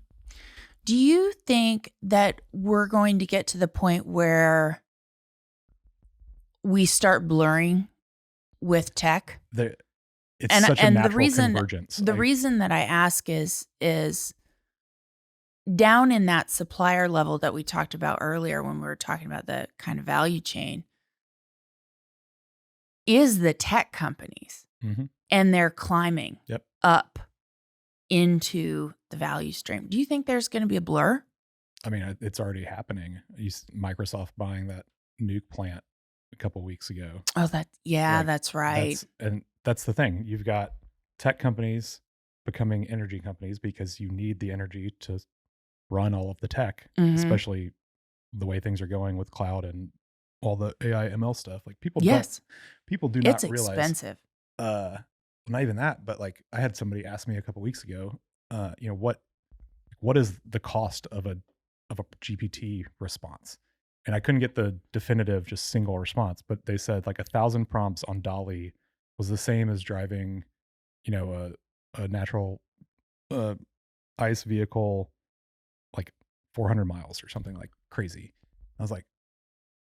Do you think that we're going to get to the point where we start blurring with tech. It's such a and natural convergence. The reason that I ask is down in that supplier level that we talked about earlier when we were talking about the kind of value chain is the tech companies, and they're climbing up into the value stream. Do you think there's going to be a blur? I mean, it's already happening. Microsoft buying that nuke plant a couple weeks ago. Oh, that's right. That's the thing. You've got tech companies becoming energy companies because you need the energy to run all of the tech, especially the way things are going with cloud and all the AI ML stuff. Like people do not realize it's expensive. Not even that, but like I had somebody ask me a couple weeks ago, what is the cost of a GPT response? And I couldn't get the definitive, just single response, but they said like 1,000 prompts on Dolly was the same as driving, a natural ICE vehicle like 400 miles or something like crazy. I was like,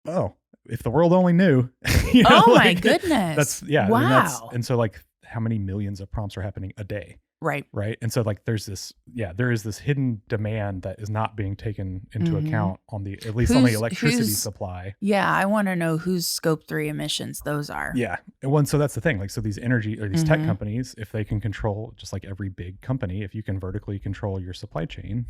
oh, if the world only knew. My goodness. Wow. And so like how many millions of prompts are happening a day? Right. And so like there is this hidden demand that is not being taken into account on the electricity supply. Yeah, I want to know whose scope 3 emissions those are. Yeah. And so that's the thing. Like, so these energy or these tech companies, if they can control, just like every big company, if you can vertically control your supply chain,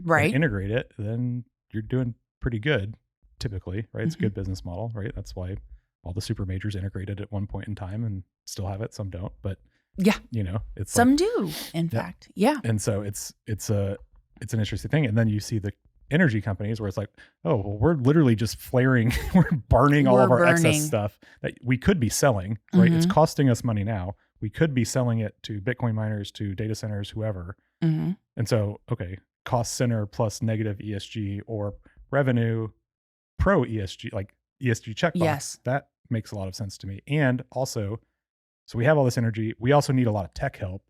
and integrate it, then you're doing pretty good typically, right? It's a good business model, right? That's why all the super majors integrated at one point in time and still have it. Some don't, but it's some do, in fact. Yeah. And so it's an interesting thing. And then you see the energy companies where it's like, oh, well, we're literally just flaring, we're burning all of our excess stuff that we could be selling, right? It's costing us money now. We could be selling it to Bitcoin miners, to data centers, whoever. And so, okay, cost center plus negative ESG or revenue pro ESG, like ESG checkbox. Yes. That makes a lot of sense to me. And also, so we have all this energy. We also need a lot of tech help.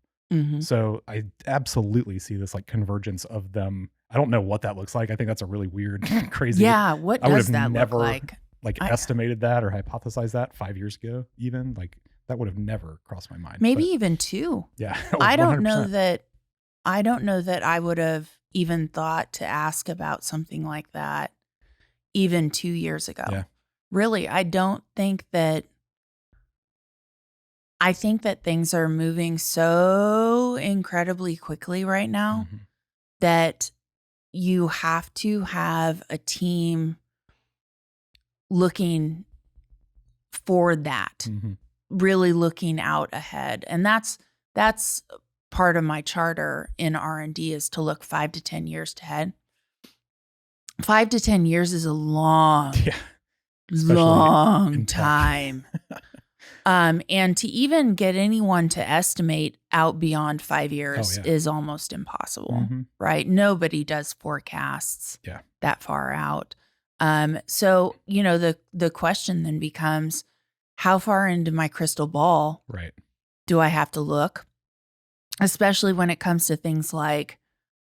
So I absolutely see this like convergence of them. I don't know what that looks like. I think that's a really weird, crazy. Yeah. What does that look like? Estimated that or hypothesized that 5 years ago, even like that would have never crossed my mind. Maybe even 2. Yeah. I don't know that I would have even thought to ask about something like that even 2 years ago. Yeah. Really, I think that things are moving so incredibly quickly right now that you have to have a team looking for that, really looking out ahead. And that's part of my charter in R&D is to look 5 to 10 years ahead. 5 to 10 years is a long time. And to even get anyone to estimate out beyond 5 years is almost impossible, right? Nobody does forecasts that far out. So, the question then becomes, how far into my crystal ball do I have to look? Especially when it comes to things like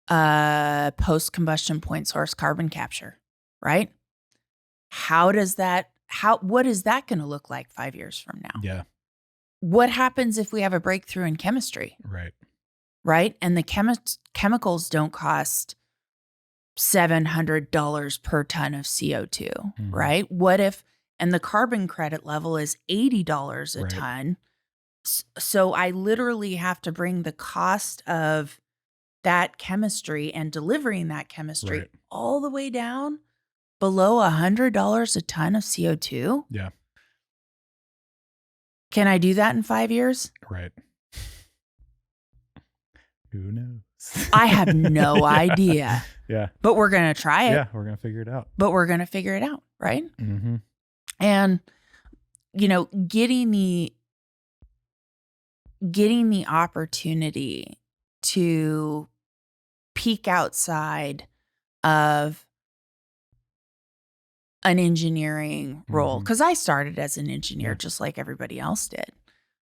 post-combustion point source carbon capture, right? What is that going to look like 5 years from now? Yeah. What happens if we have a breakthrough in chemistry? Right? And the chemicals don't cost $700 per ton of CO2, right? What if, and the carbon credit level is $80 a ton. So I literally have to bring the cost of that chemistry and delivering that chemistry all the way down below $100 a ton of CO2. Yeah. Can I do that in 5 years? Right. Who knows? I have no idea. Yeah. But we're going to try it. Yeah, we're going to figure it out. Right? And, getting the opportunity to peek outside of an engineering role, because I started as an engineer just like everybody else did,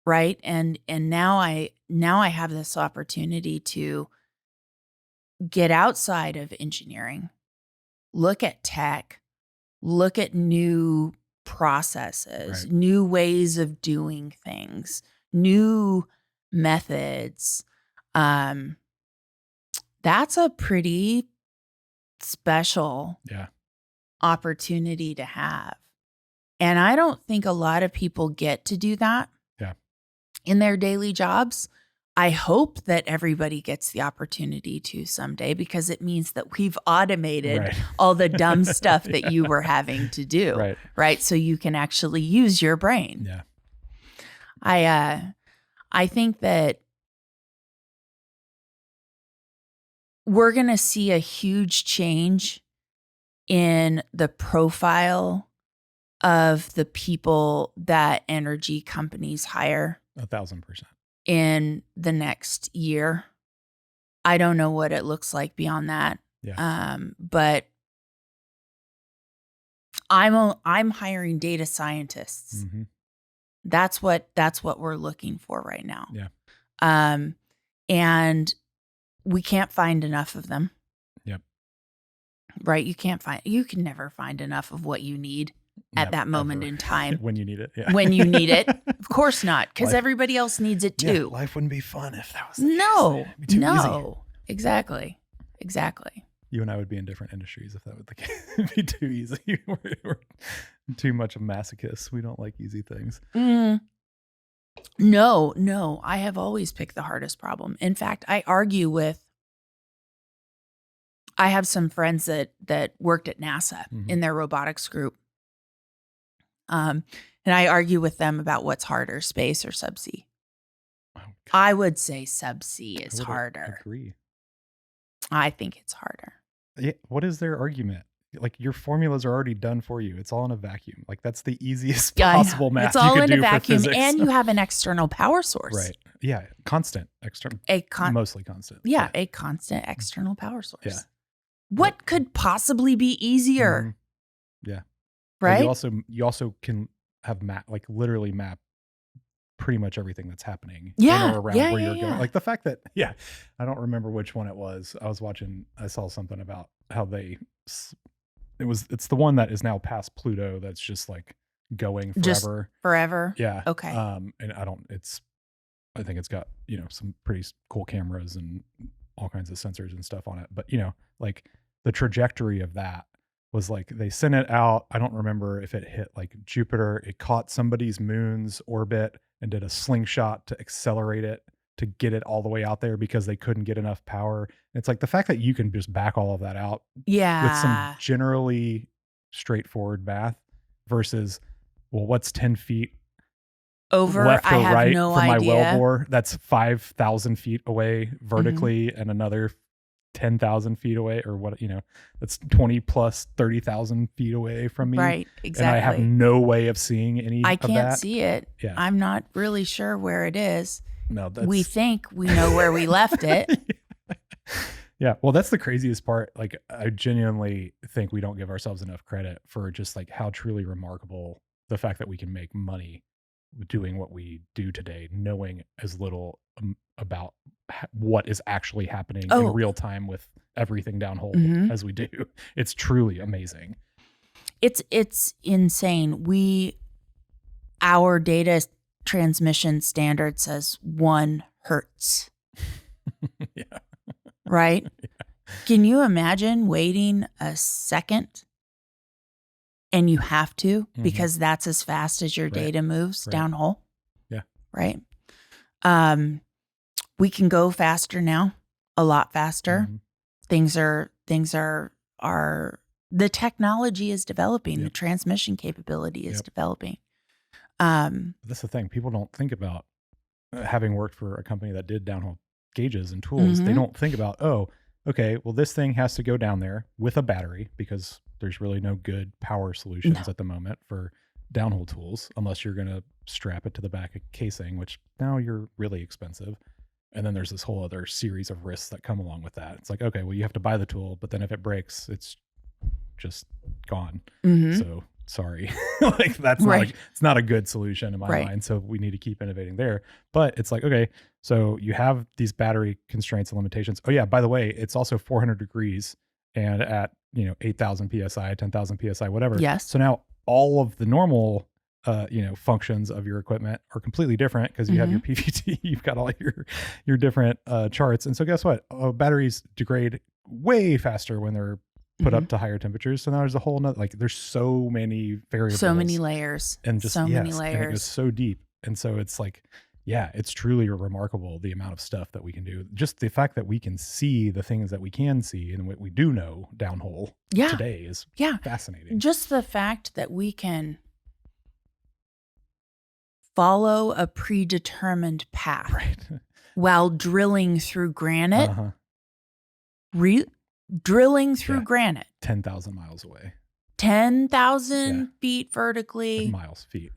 right? And now I have this opportunity to get outside of engineering, look at tech, look at new processes, Right. new ways of doing things, new methods. That's a pretty special Yeah. opportunity to have. And I don't think a lot of people get to do that Yeah. in their daily jobs. I hope that everybody gets the opportunity to someday, because it means that we've automated Right. all the dumb stuff that Yeah. you were having to do, Right. So you can actually use your brain. Yeah. I think that we're going to see a huge change in the profile of the people that energy companies hire 1,000%. in the next year. I don't know what it looks like beyond that. Yeah. But I'm hiring data scientists. Mm-hmm. That's what we're looking for right now. Yeah. And we can't find enough of them. Yep. Right? You can never find enough of what you need at that moment in time. When you need it. Yeah. When you need it. Of course not, because everybody else needs it too. Yeah, life wouldn't be fun if that was the No. case. It'd be too easy. Exactly. You and I would be in different industries if that would the case. It'd be too easy. We're too much of masochists. We don't like easy things. No. I have always picked the hardest problem. In fact, I have some friends that worked at NASA in their robotics group. And I argue with them about what's harder, space or subsea. Oh, I would say subsea is harder. Agree. I think it's harder. Yeah. What is their argument? Like, your formulas are already done for you. It's all in a vacuum. Like, that's the easiest possible math it's all you could in a do vacuum, for physics. and you have an external power source. Right. Yeah. Constant. External. Mostly constant. Yeah, a constant external power source. Yeah. What could possibly be easier? Yeah. Right. You also can have literally map pretty much everything that's happening. Yeah. Around where you're going. Like the fact that, I don't remember which one it was. I saw something about how it's the one that is now past Pluto. That's just like going forever. Just forever. Yeah. Okay. And I think it's got, some pretty cool cameras and all kinds of sensors and stuff on it. But, like the trajectory of that was like, they sent it out. I don't remember if it hit like Jupiter. It caught somebody's moon's orbit and did a slingshot to accelerate it to get it all the way out there because they couldn't get enough power. And it's like the fact that you can just back all of that out with some generally straightforward math versus, well, what's 10 feet over left or right no from my idea. wellbore? That's 5,000 feet away vertically and another 10,000 feet away, or what, that's 20 plus 30,000 feet away from me. Right. Exactly. And I have no way of seeing any of that. I can't see it. Yeah. I'm not really sure where it is. No, we think we know where we left it. Yeah. Well, that's the craziest part. Like, I genuinely think we don't give ourselves enough credit for just like how truly remarkable the fact that we can make money doing what we do today, knowing as little about what is actually happening in real time with everything downhole as we do. It's truly amazing. It's insane. Our data transmission standard says 1 hertz. Yeah. Right? Yeah. Can you imagine waiting a second? And you have to, because that's as fast as your data moves downhole. Yeah. Right. We can go faster now, a lot faster. Things are the technology is developing. The transmission capability is developing. That's the thing. People don't think about, having worked for a company that did downhole gauges and tools. They don't think about, okay, well, this thing has to go down there with a battery because there's really no good power solutions at the moment for downhole tools, unless you're going to strap it to the back of casing, which now you're really expensive. And then there's this whole other series of risks that come along with that. It's like, okay, well, you have to buy the tool, but then if it breaks, it's just gone. So sorry, like that's it's not a good solution in my mind. So we need to keep innovating there. But it's like, okay, so you have these battery constraints and limitations. Oh yeah, by the way, it's also 400 degrees and at 8,000 PSI, 10,000 PSI, whatever. Yes. So now all of the normal functions of your equipment are completely different because you have your PVT, you've got all your different charts. And so guess what? Batteries degrade way faster when they're put up to higher temperatures. So now there's a whole nother, like there's so many variables. So many layers. And just, many and layers. it goes so deep. And so it's like, yeah, it's truly remarkable the amount of stuff that we can do. Just the fact that we can see the things that we can see and what we do know downhole today is fascinating. Just the fact that we can follow a predetermined path while drilling through granite, drilling through granite 10,000 miles away, 10,000 feet vertically, miles, feet,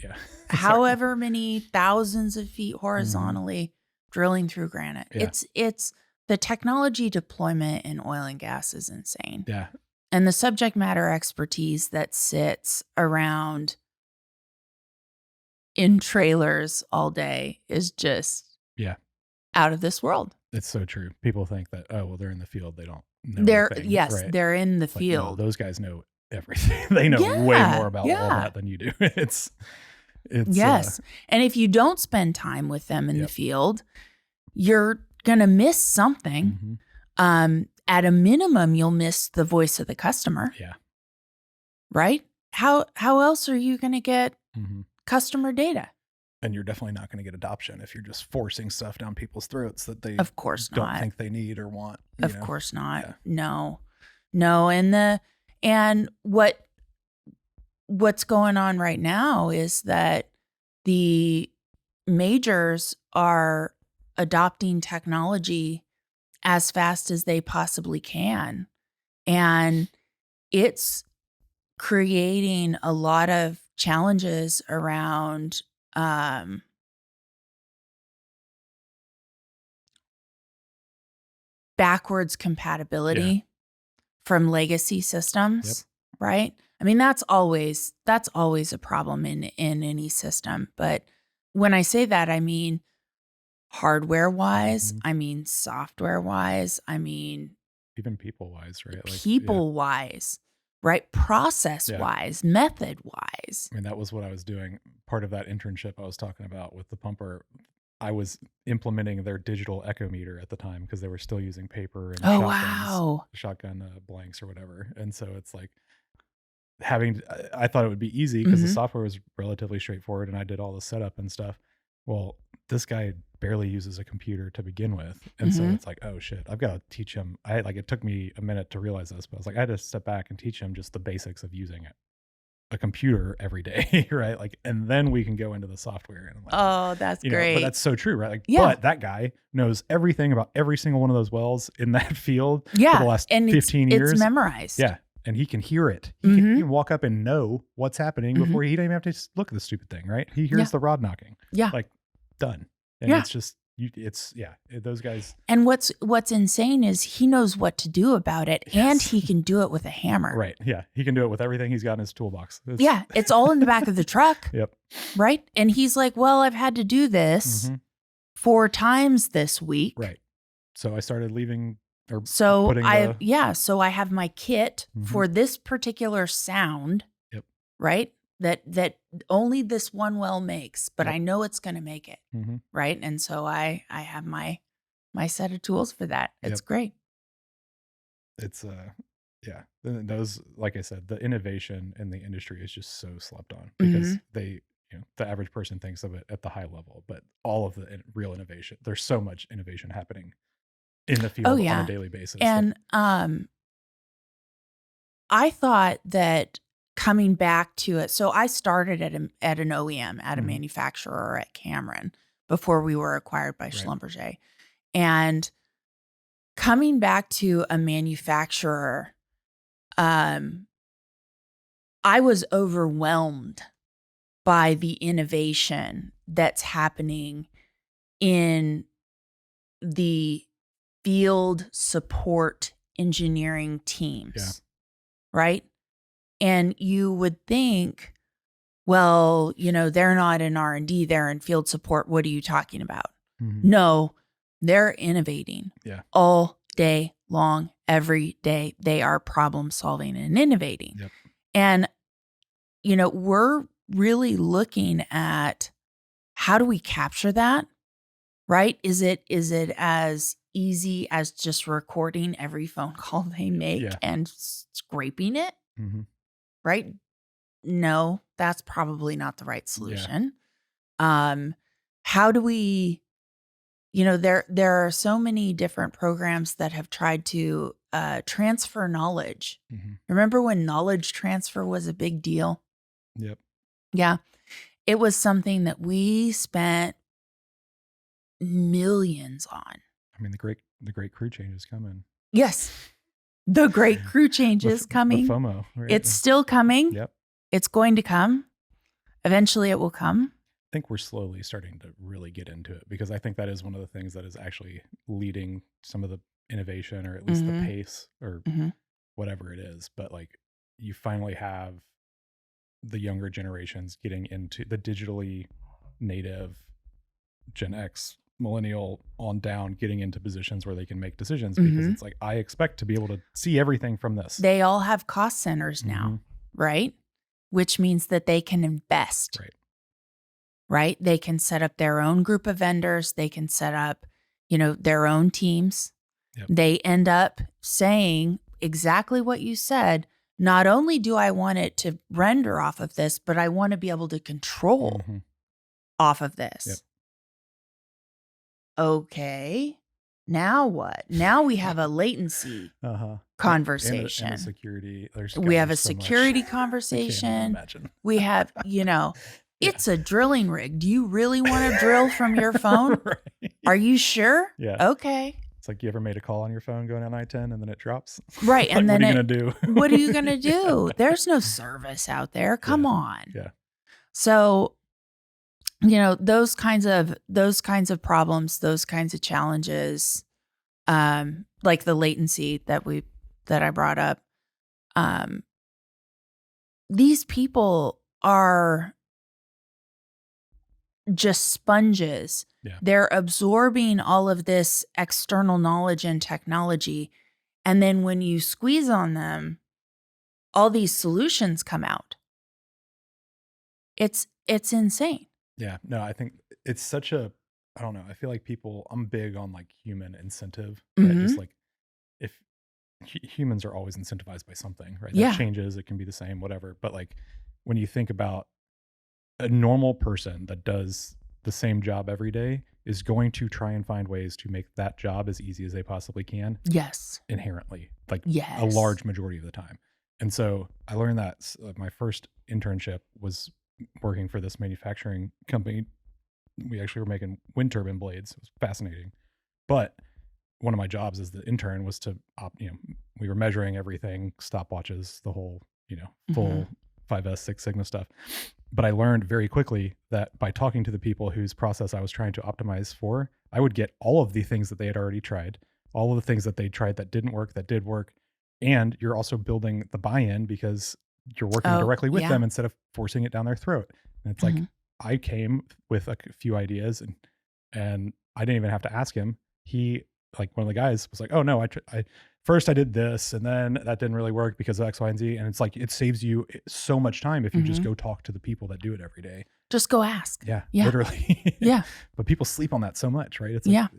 however many thousands of feet horizontally, drilling through granite. It's the technology deployment in oil and gas is insane. And the subject matter expertise that sits around in trailers all day is just out of this world. It's so true. People think that, oh, well, they're in the field, they don't know anything. They're in the field. Like, no, those guys know everything. They know way more about all that than you do. It's yes. And if you don't spend time with them in the field, you're going to miss something. At a minimum, you'll miss the voice of the customer. Right? How else are you going to get customer data? And you're definitely not going to get adoption if you're just forcing stuff down people's throats that they of course don't not think they need or want. Of course not. No. And what's going on right now is that the majors are adopting technology as fast as they possibly can. And it's creating a lot of challenges around backwards compatibility from legacy systems, right? I mean, that's always a problem in any system. But when I say that, I mean hardware wise, I mean software wise, I mean even people wise, right? Like, people wise, right? Process wise, method wise. I mean, that was what I was doing. Part of that internship I was talking about with the pumper, I was implementing their digital echo meter at the time because they were still using paper and shotgun blanks or whatever. And so it's like I thought it would be easy because the software was relatively straightforward and I did all the setup and stuff. Well, this guy barely uses a computer to begin with. And so it's like, oh shit, I've got to teach him. It took me a minute to realize this, but I was like, I had to step back and teach him just the basics of using a computer every day, right? Like, and then we can go into the software. And like, that's great. But that's so true, right? Like, but that guy knows everything about every single one of those wells in that field for the last 15 years. It's memorized. Yeah. And he can hear it. He can walk up and know what's happening before he don't even have to look at the stupid thing, right? He hears the rod knocking. Like, done. And it's just, those guys. And what's insane is he knows what to do about it and he can do it with a hammer. Right. Yeah. He can do it with everything he's got in his toolbox. It's all in the back of the truck. Right. And he's like, well, I've had to do this 4 times this week. Right. So I started leaving so I have my kit for this particular sound. Right. That only this one well makes, but I know it's going to make it. Right. And so I have my set of tools for that. It's great. It's, those, like I said, the innovation in the industry is just so slept on because the average person thinks of it at the high level, but all of the real innovation, there's so much innovation happening in the field on a daily basis. And, I thought that coming back to it. So I started at an OEM, at a manufacturer at Cameron before we were acquired by Schlumberger. And coming back to a manufacturer, I was overwhelmed by the innovation that's happening in the field support engineering teams, right? And you would think, well, they're not in R&D, they're in field support. What are you talking about? No, they're innovating all day long, every day. They are problem solving and innovating. And, we're really looking at how do we capture that, right? Is it as easy as just recording every phone call they make Yeah. and scraping it, Mm-hmm. right? No, that's probably not the right solution. How do we, there are so many different programs that have tried to transfer knowledge. Mm-hmm. Remember when knowledge transfer was a big deal? Yep. Yeah. It was something that we spent millions on. I mean, the great crew change is coming. Yes. The great crew change The is coming. FOMO, right? It's still coming. Yep. It's going to come. Eventually it will come. I think we're slowly starting to really get into it, because I think that is one of the things that is actually leading some of the innovation, or at least the pace, or whatever it is. But like, you finally have the younger generations getting into the digitally native Gen X, millennial on down, getting into positions where they can make decisions, because it's like, I expect to be able to see everything from this. They all have cost centers now, right? Which means that they can invest. Right? They can set up their own group of vendors. They can set up, their own teams. Yep. They end up saying exactly what you said. Not only do I want it to render off of this, but I want to be able to control off of this. Yep. Okay. Now what? Now we have a latency conversation. And a security. We have a security conversation. Imagine. We have, it's a drilling rig. Do you really want to drill from your phone? Right. Are you sure? Yeah. Okay. It's like, you ever made a call on your phone going on I-10 and then it drops? Right. Like, And then what are you going to do? What are you going to do? There's no service out there. Come on. Yeah. So, those kinds of problems, those kinds of challenges, like the latency that I brought up, these people are just sponges. Yeah. They're absorbing all of this external knowledge and technology. And then when you squeeze on them, all these solutions come out. It's insane. Yeah. No, I think it's such a, I don't know. I feel like I'm big on like human incentive. Right? Just like, if humans are always incentivized by something, right? That changes. It can be the same, whatever. But like, when you think about a normal person that does the same job every day, is going to try and find ways to make that job as easy as they possibly can. Yes. Inherently, like a large majority of the time. And so I learned that my first internship was working for this manufacturing company. We actually were making wind turbine blades. It was fascinating. But one of my jobs as the intern was to, we were measuring everything, stopwatches, the whole, full 5S, Six Sigma stuff. But I learned very quickly that by talking to the people whose process I was trying to optimize for, I would get all of the things that they had already tried, all of the things that they tried that didn't work, that did work. And you're also building the buy-in, because you're working directly with them instead of forcing it down their throat. And it's like, I came with a few ideas, and I didn't even have to ask him. He, like, one of the guys was like, oh no, first I did this, and then that didn't really work because of X, Y, and Z. And it's like, it saves you so much time if you just go talk to the people that do it every day. Just go ask. Yeah. Literally. Yeah. But people sleep on that so much, right? It's like,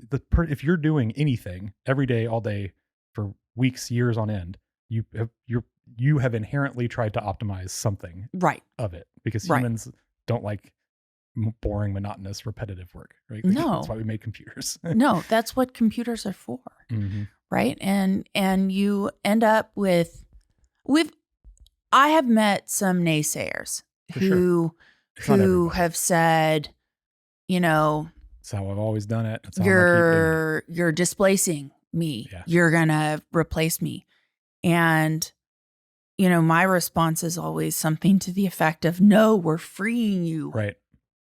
if you're doing anything every day, all day, for weeks, years on end, you have inherently tried to optimize something of it, because humans don't like boring, monotonous, repetitive work, right? Like, no. That's why we make computers. No, that's what computers are for. Right. And you end up with, I have met some naysayers who have said, it's how I've always done it. That's how you're displacing me. Yeah. You're going to replace me. And, my response is always something to the effect of, no, we're freeing you. Right.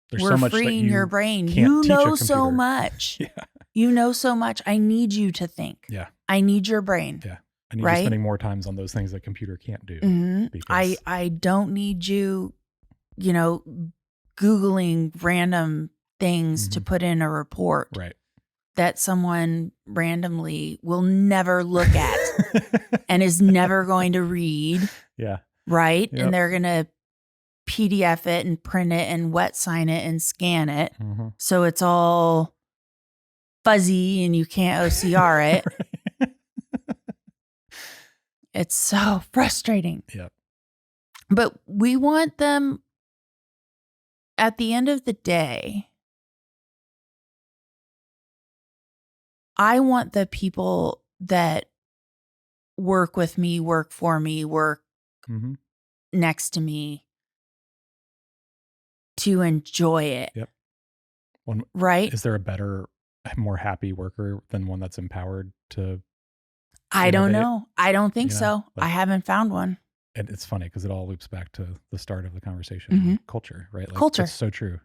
There's we're so much freeing your brain. You know so much. Yeah. You know so much. I need you to think. Yeah. I need your brain. Yeah. I need you spending more times on those things that computer can't do. I don't need you, Googling random things to put in a report. Right. That someone randomly will never look at and is never going to read. Yeah. Right. Yep. And they're going to PDF it and print it and wet sign it and scan it. Mm-hmm. So it's all fuzzy and you can't OCR it. Right. It's so frustrating. Yep. But we want them, at the end of the day, I want the people that work with me, work for me, work Mm-hmm. next to me to enjoy it. Yep. Right? Is there a better, more happy worker than one that's empowered to I don't innovate? know. I don't think You know, so. like- I haven't found one. And it's funny because it all loops back to the start of the conversation, Mhm. culture, right? Like, Culture. It's so true.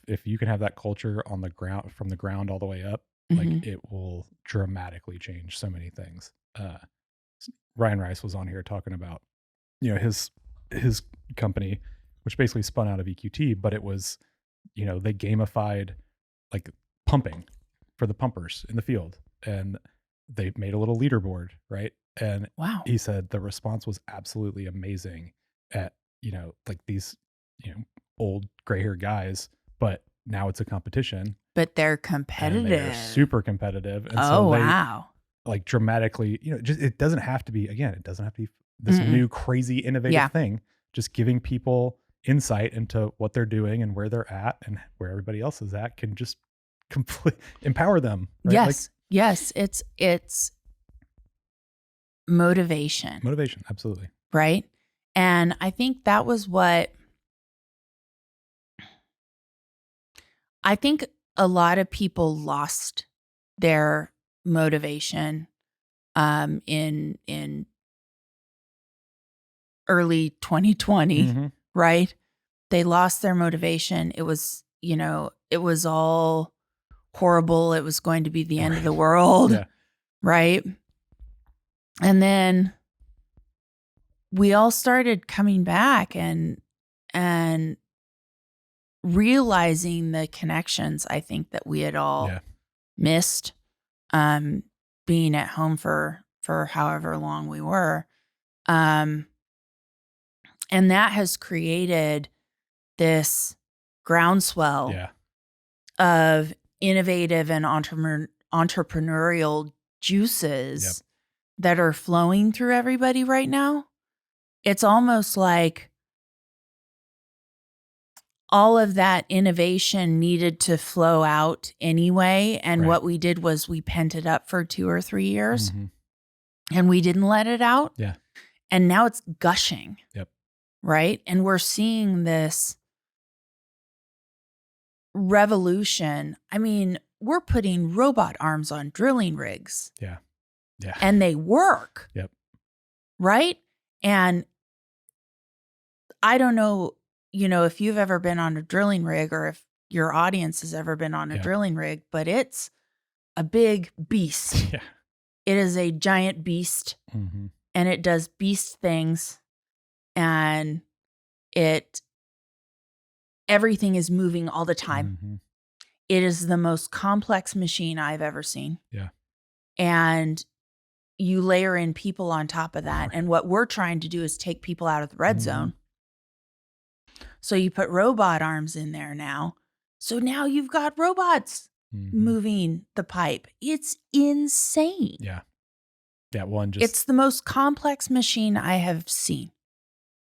If you can have that culture on the ground, from the ground all the way up, Mhm. like it will dramatically change so many things. Ryan Rice was on here talking about, his company, which basically spun out of EQT, but it was, they gamified like pumping for the pumpers in the field, and they made a little leaderboard, right? And Wow. he said the response was absolutely amazing at, like these, old gray-haired guys, but now it's a competition. But they're And competitive. they're super competitive. And oh, so they wow. like dramatically, just, it doesn't have to be, again, it doesn't have to be this new crazy innovative thing. Just giving people insight into what they're doing and where they're at and where everybody else is at can just empower them. Right? Yes. Yes. It's motivation. Motivation. Absolutely. Right. And I think that was what I think a lot of people lost their motivation in early 2020, Mm-hmm. right? They lost their motivation. It was, it was all horrible. It was going to be the end of the world, Yeah. right? And then we all started coming back and realizing the connections I think that we had all missed, being at home for however long we were. And that has created this groundswell of innovative and entrepreneurial juices that are flowing through everybody right now. It's almost like all of that innovation needed to flow out anyway. And what we did was we pent it up for 2 or 3 years and we didn't let it out. Yeah. And now it's gushing. Yep. Right. And we're seeing this revolution. I mean, we're putting robot arms on drilling rigs. Yeah. Yeah. And they work. Yep. Right. And I don't know, if you've ever been on a drilling rig or if your audience has ever been on a drilling rig, but it's a big beast. Yeah. It is a giant beast and it does beast things and everything is moving all the time. It is the most complex machine I've ever seen. Yeah. And you layer in people on top of that. And what we're trying to do is take people out of the red zone. So you put robot arms in there now. So now you've got robots moving the pipe. It's insane. Yeah. Yeah. It's the most complex machine I have seen.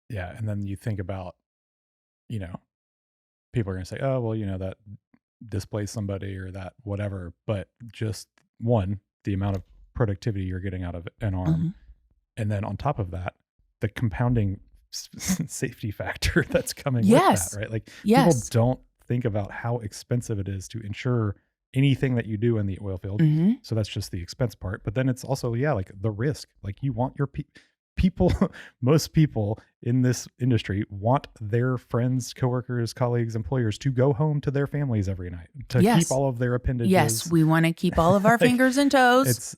Yeah. And then you think about, people are going to say, oh, well, that displays somebody or that whatever. But just the amount of productivity you're getting out of an arm. And then on top of that, the compounding safety factor that's coming with that, right? Like people don't think about how expensive it is to insure anything that you do in the oil field. So that's just the expense part. But then it's also, like the risk. Like you want your people, most people in this industry want their friends, coworkers, colleagues, employers to go home to their families every night, to keep all of their appendages. Yes, we want to keep all of our fingers and toes.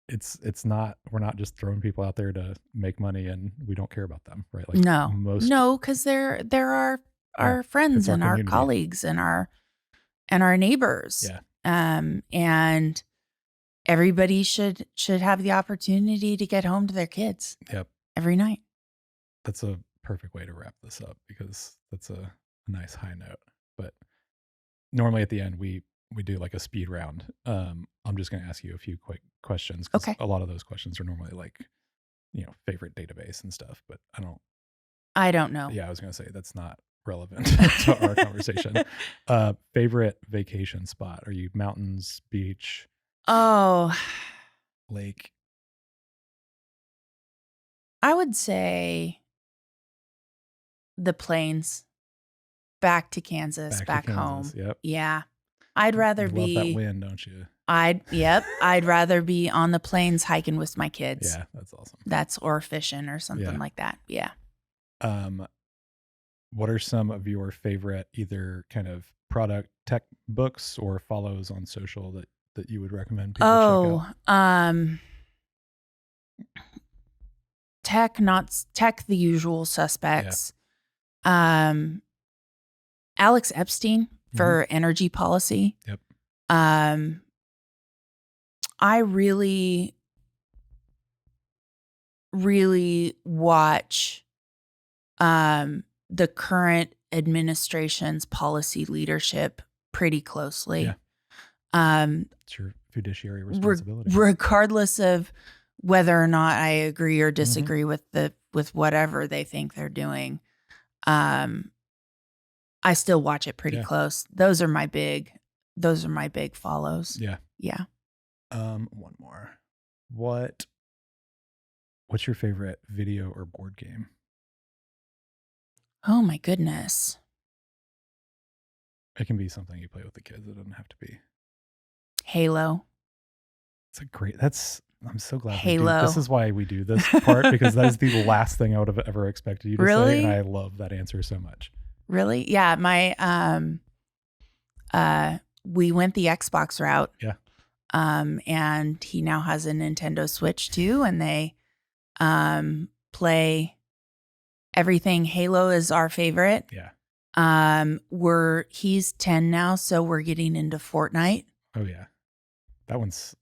It's not, we're not just throwing people out there to make money and we don't care about them, right? Like no, because they're our friends and our colleagues and our neighbors. Yeah. And everybody should have the opportunity to get home to their kids. Yep. Every night. That's a perfect way to wrap this up because that's a nice high note. But normally at the end we do like a speed round. I'm just going to ask you a few quick questions because Okay. a lot of those questions are normally like, favorite database and stuff. But I don't know. yeah, I was going to say that's not relevant to our conversation. Favorite vacation spot? Are you mountains, beach, Oh, lake? I would say the plains, back to Kansas, Back to back Kansas. home. Yep. Yeah. I'd rather You love that be wind, don't you? I'd rather be on the plains hiking with my kids. Yeah, that's awesome. That's or fishing or something Yeah. like that. Yeah. What are some of your favorite either kind of product tech books or follows on social that you would recommend people check out? Tech the usual suspects. Alex Epstein for energy policy. Yep. I really watch the current administration's policy leadership pretty closely. Yeah. It's your fiduciary responsibility. Regardless of whether or not I agree or disagree with whatever they think they're doing. I still watch it pretty close. Those are my big follows. Yeah. Yeah. One more. What's your favorite video or board game? Oh my goodness. It can be something you play with the kids. It doesn't have to be. Halo. I'm so glad Halo. This is why we do this part because that is the last thing I would have ever expected you to say. And I love that answer so much. Really? Yeah. My, we went the Xbox route. Yeah. And he now has a Nintendo Switch too. And they, play everything. Halo is our favorite. Yeah. He's 10 now. So we're getting into Fortnite. Oh yeah. That one's,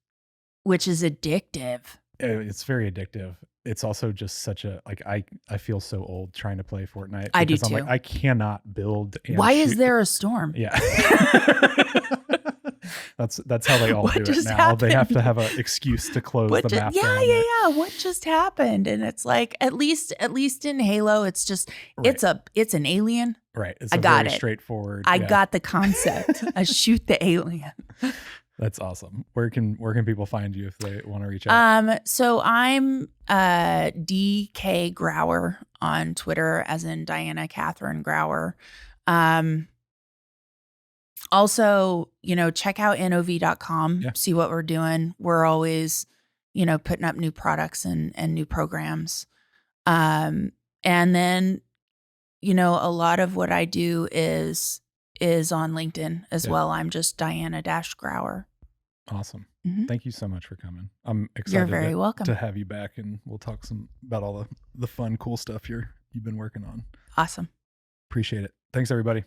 which is addictive. It's very addictive. It's also just such a I feel so old trying to play Fortnite. I do too. I'm like, I cannot build. Why is there a storm? Yeah. That's how they all do it now. Happened? They have to have an excuse to close the map. Yeah. What just happened? And it's like at least in Halo, it's just it's an alien. Right. It's very straightforward. I got the concept. I shoot the alien. That's awesome. Where can people find you if they want to reach out? So I'm DK Grauer on Twitter, as in Diana Catherine Grauer. Also, check out NOV.com, see what we're doing. We're always, putting up new products and new programs. And then, a lot of what I do is on LinkedIn as well. I'm just Diana-Grauer. Awesome. Thank you so much for coming. I'm excited You're very welcome to have you back, and we'll talk about all the fun, cool stuff you've been working on. Awesome. Appreciate it. Thanks, everybody.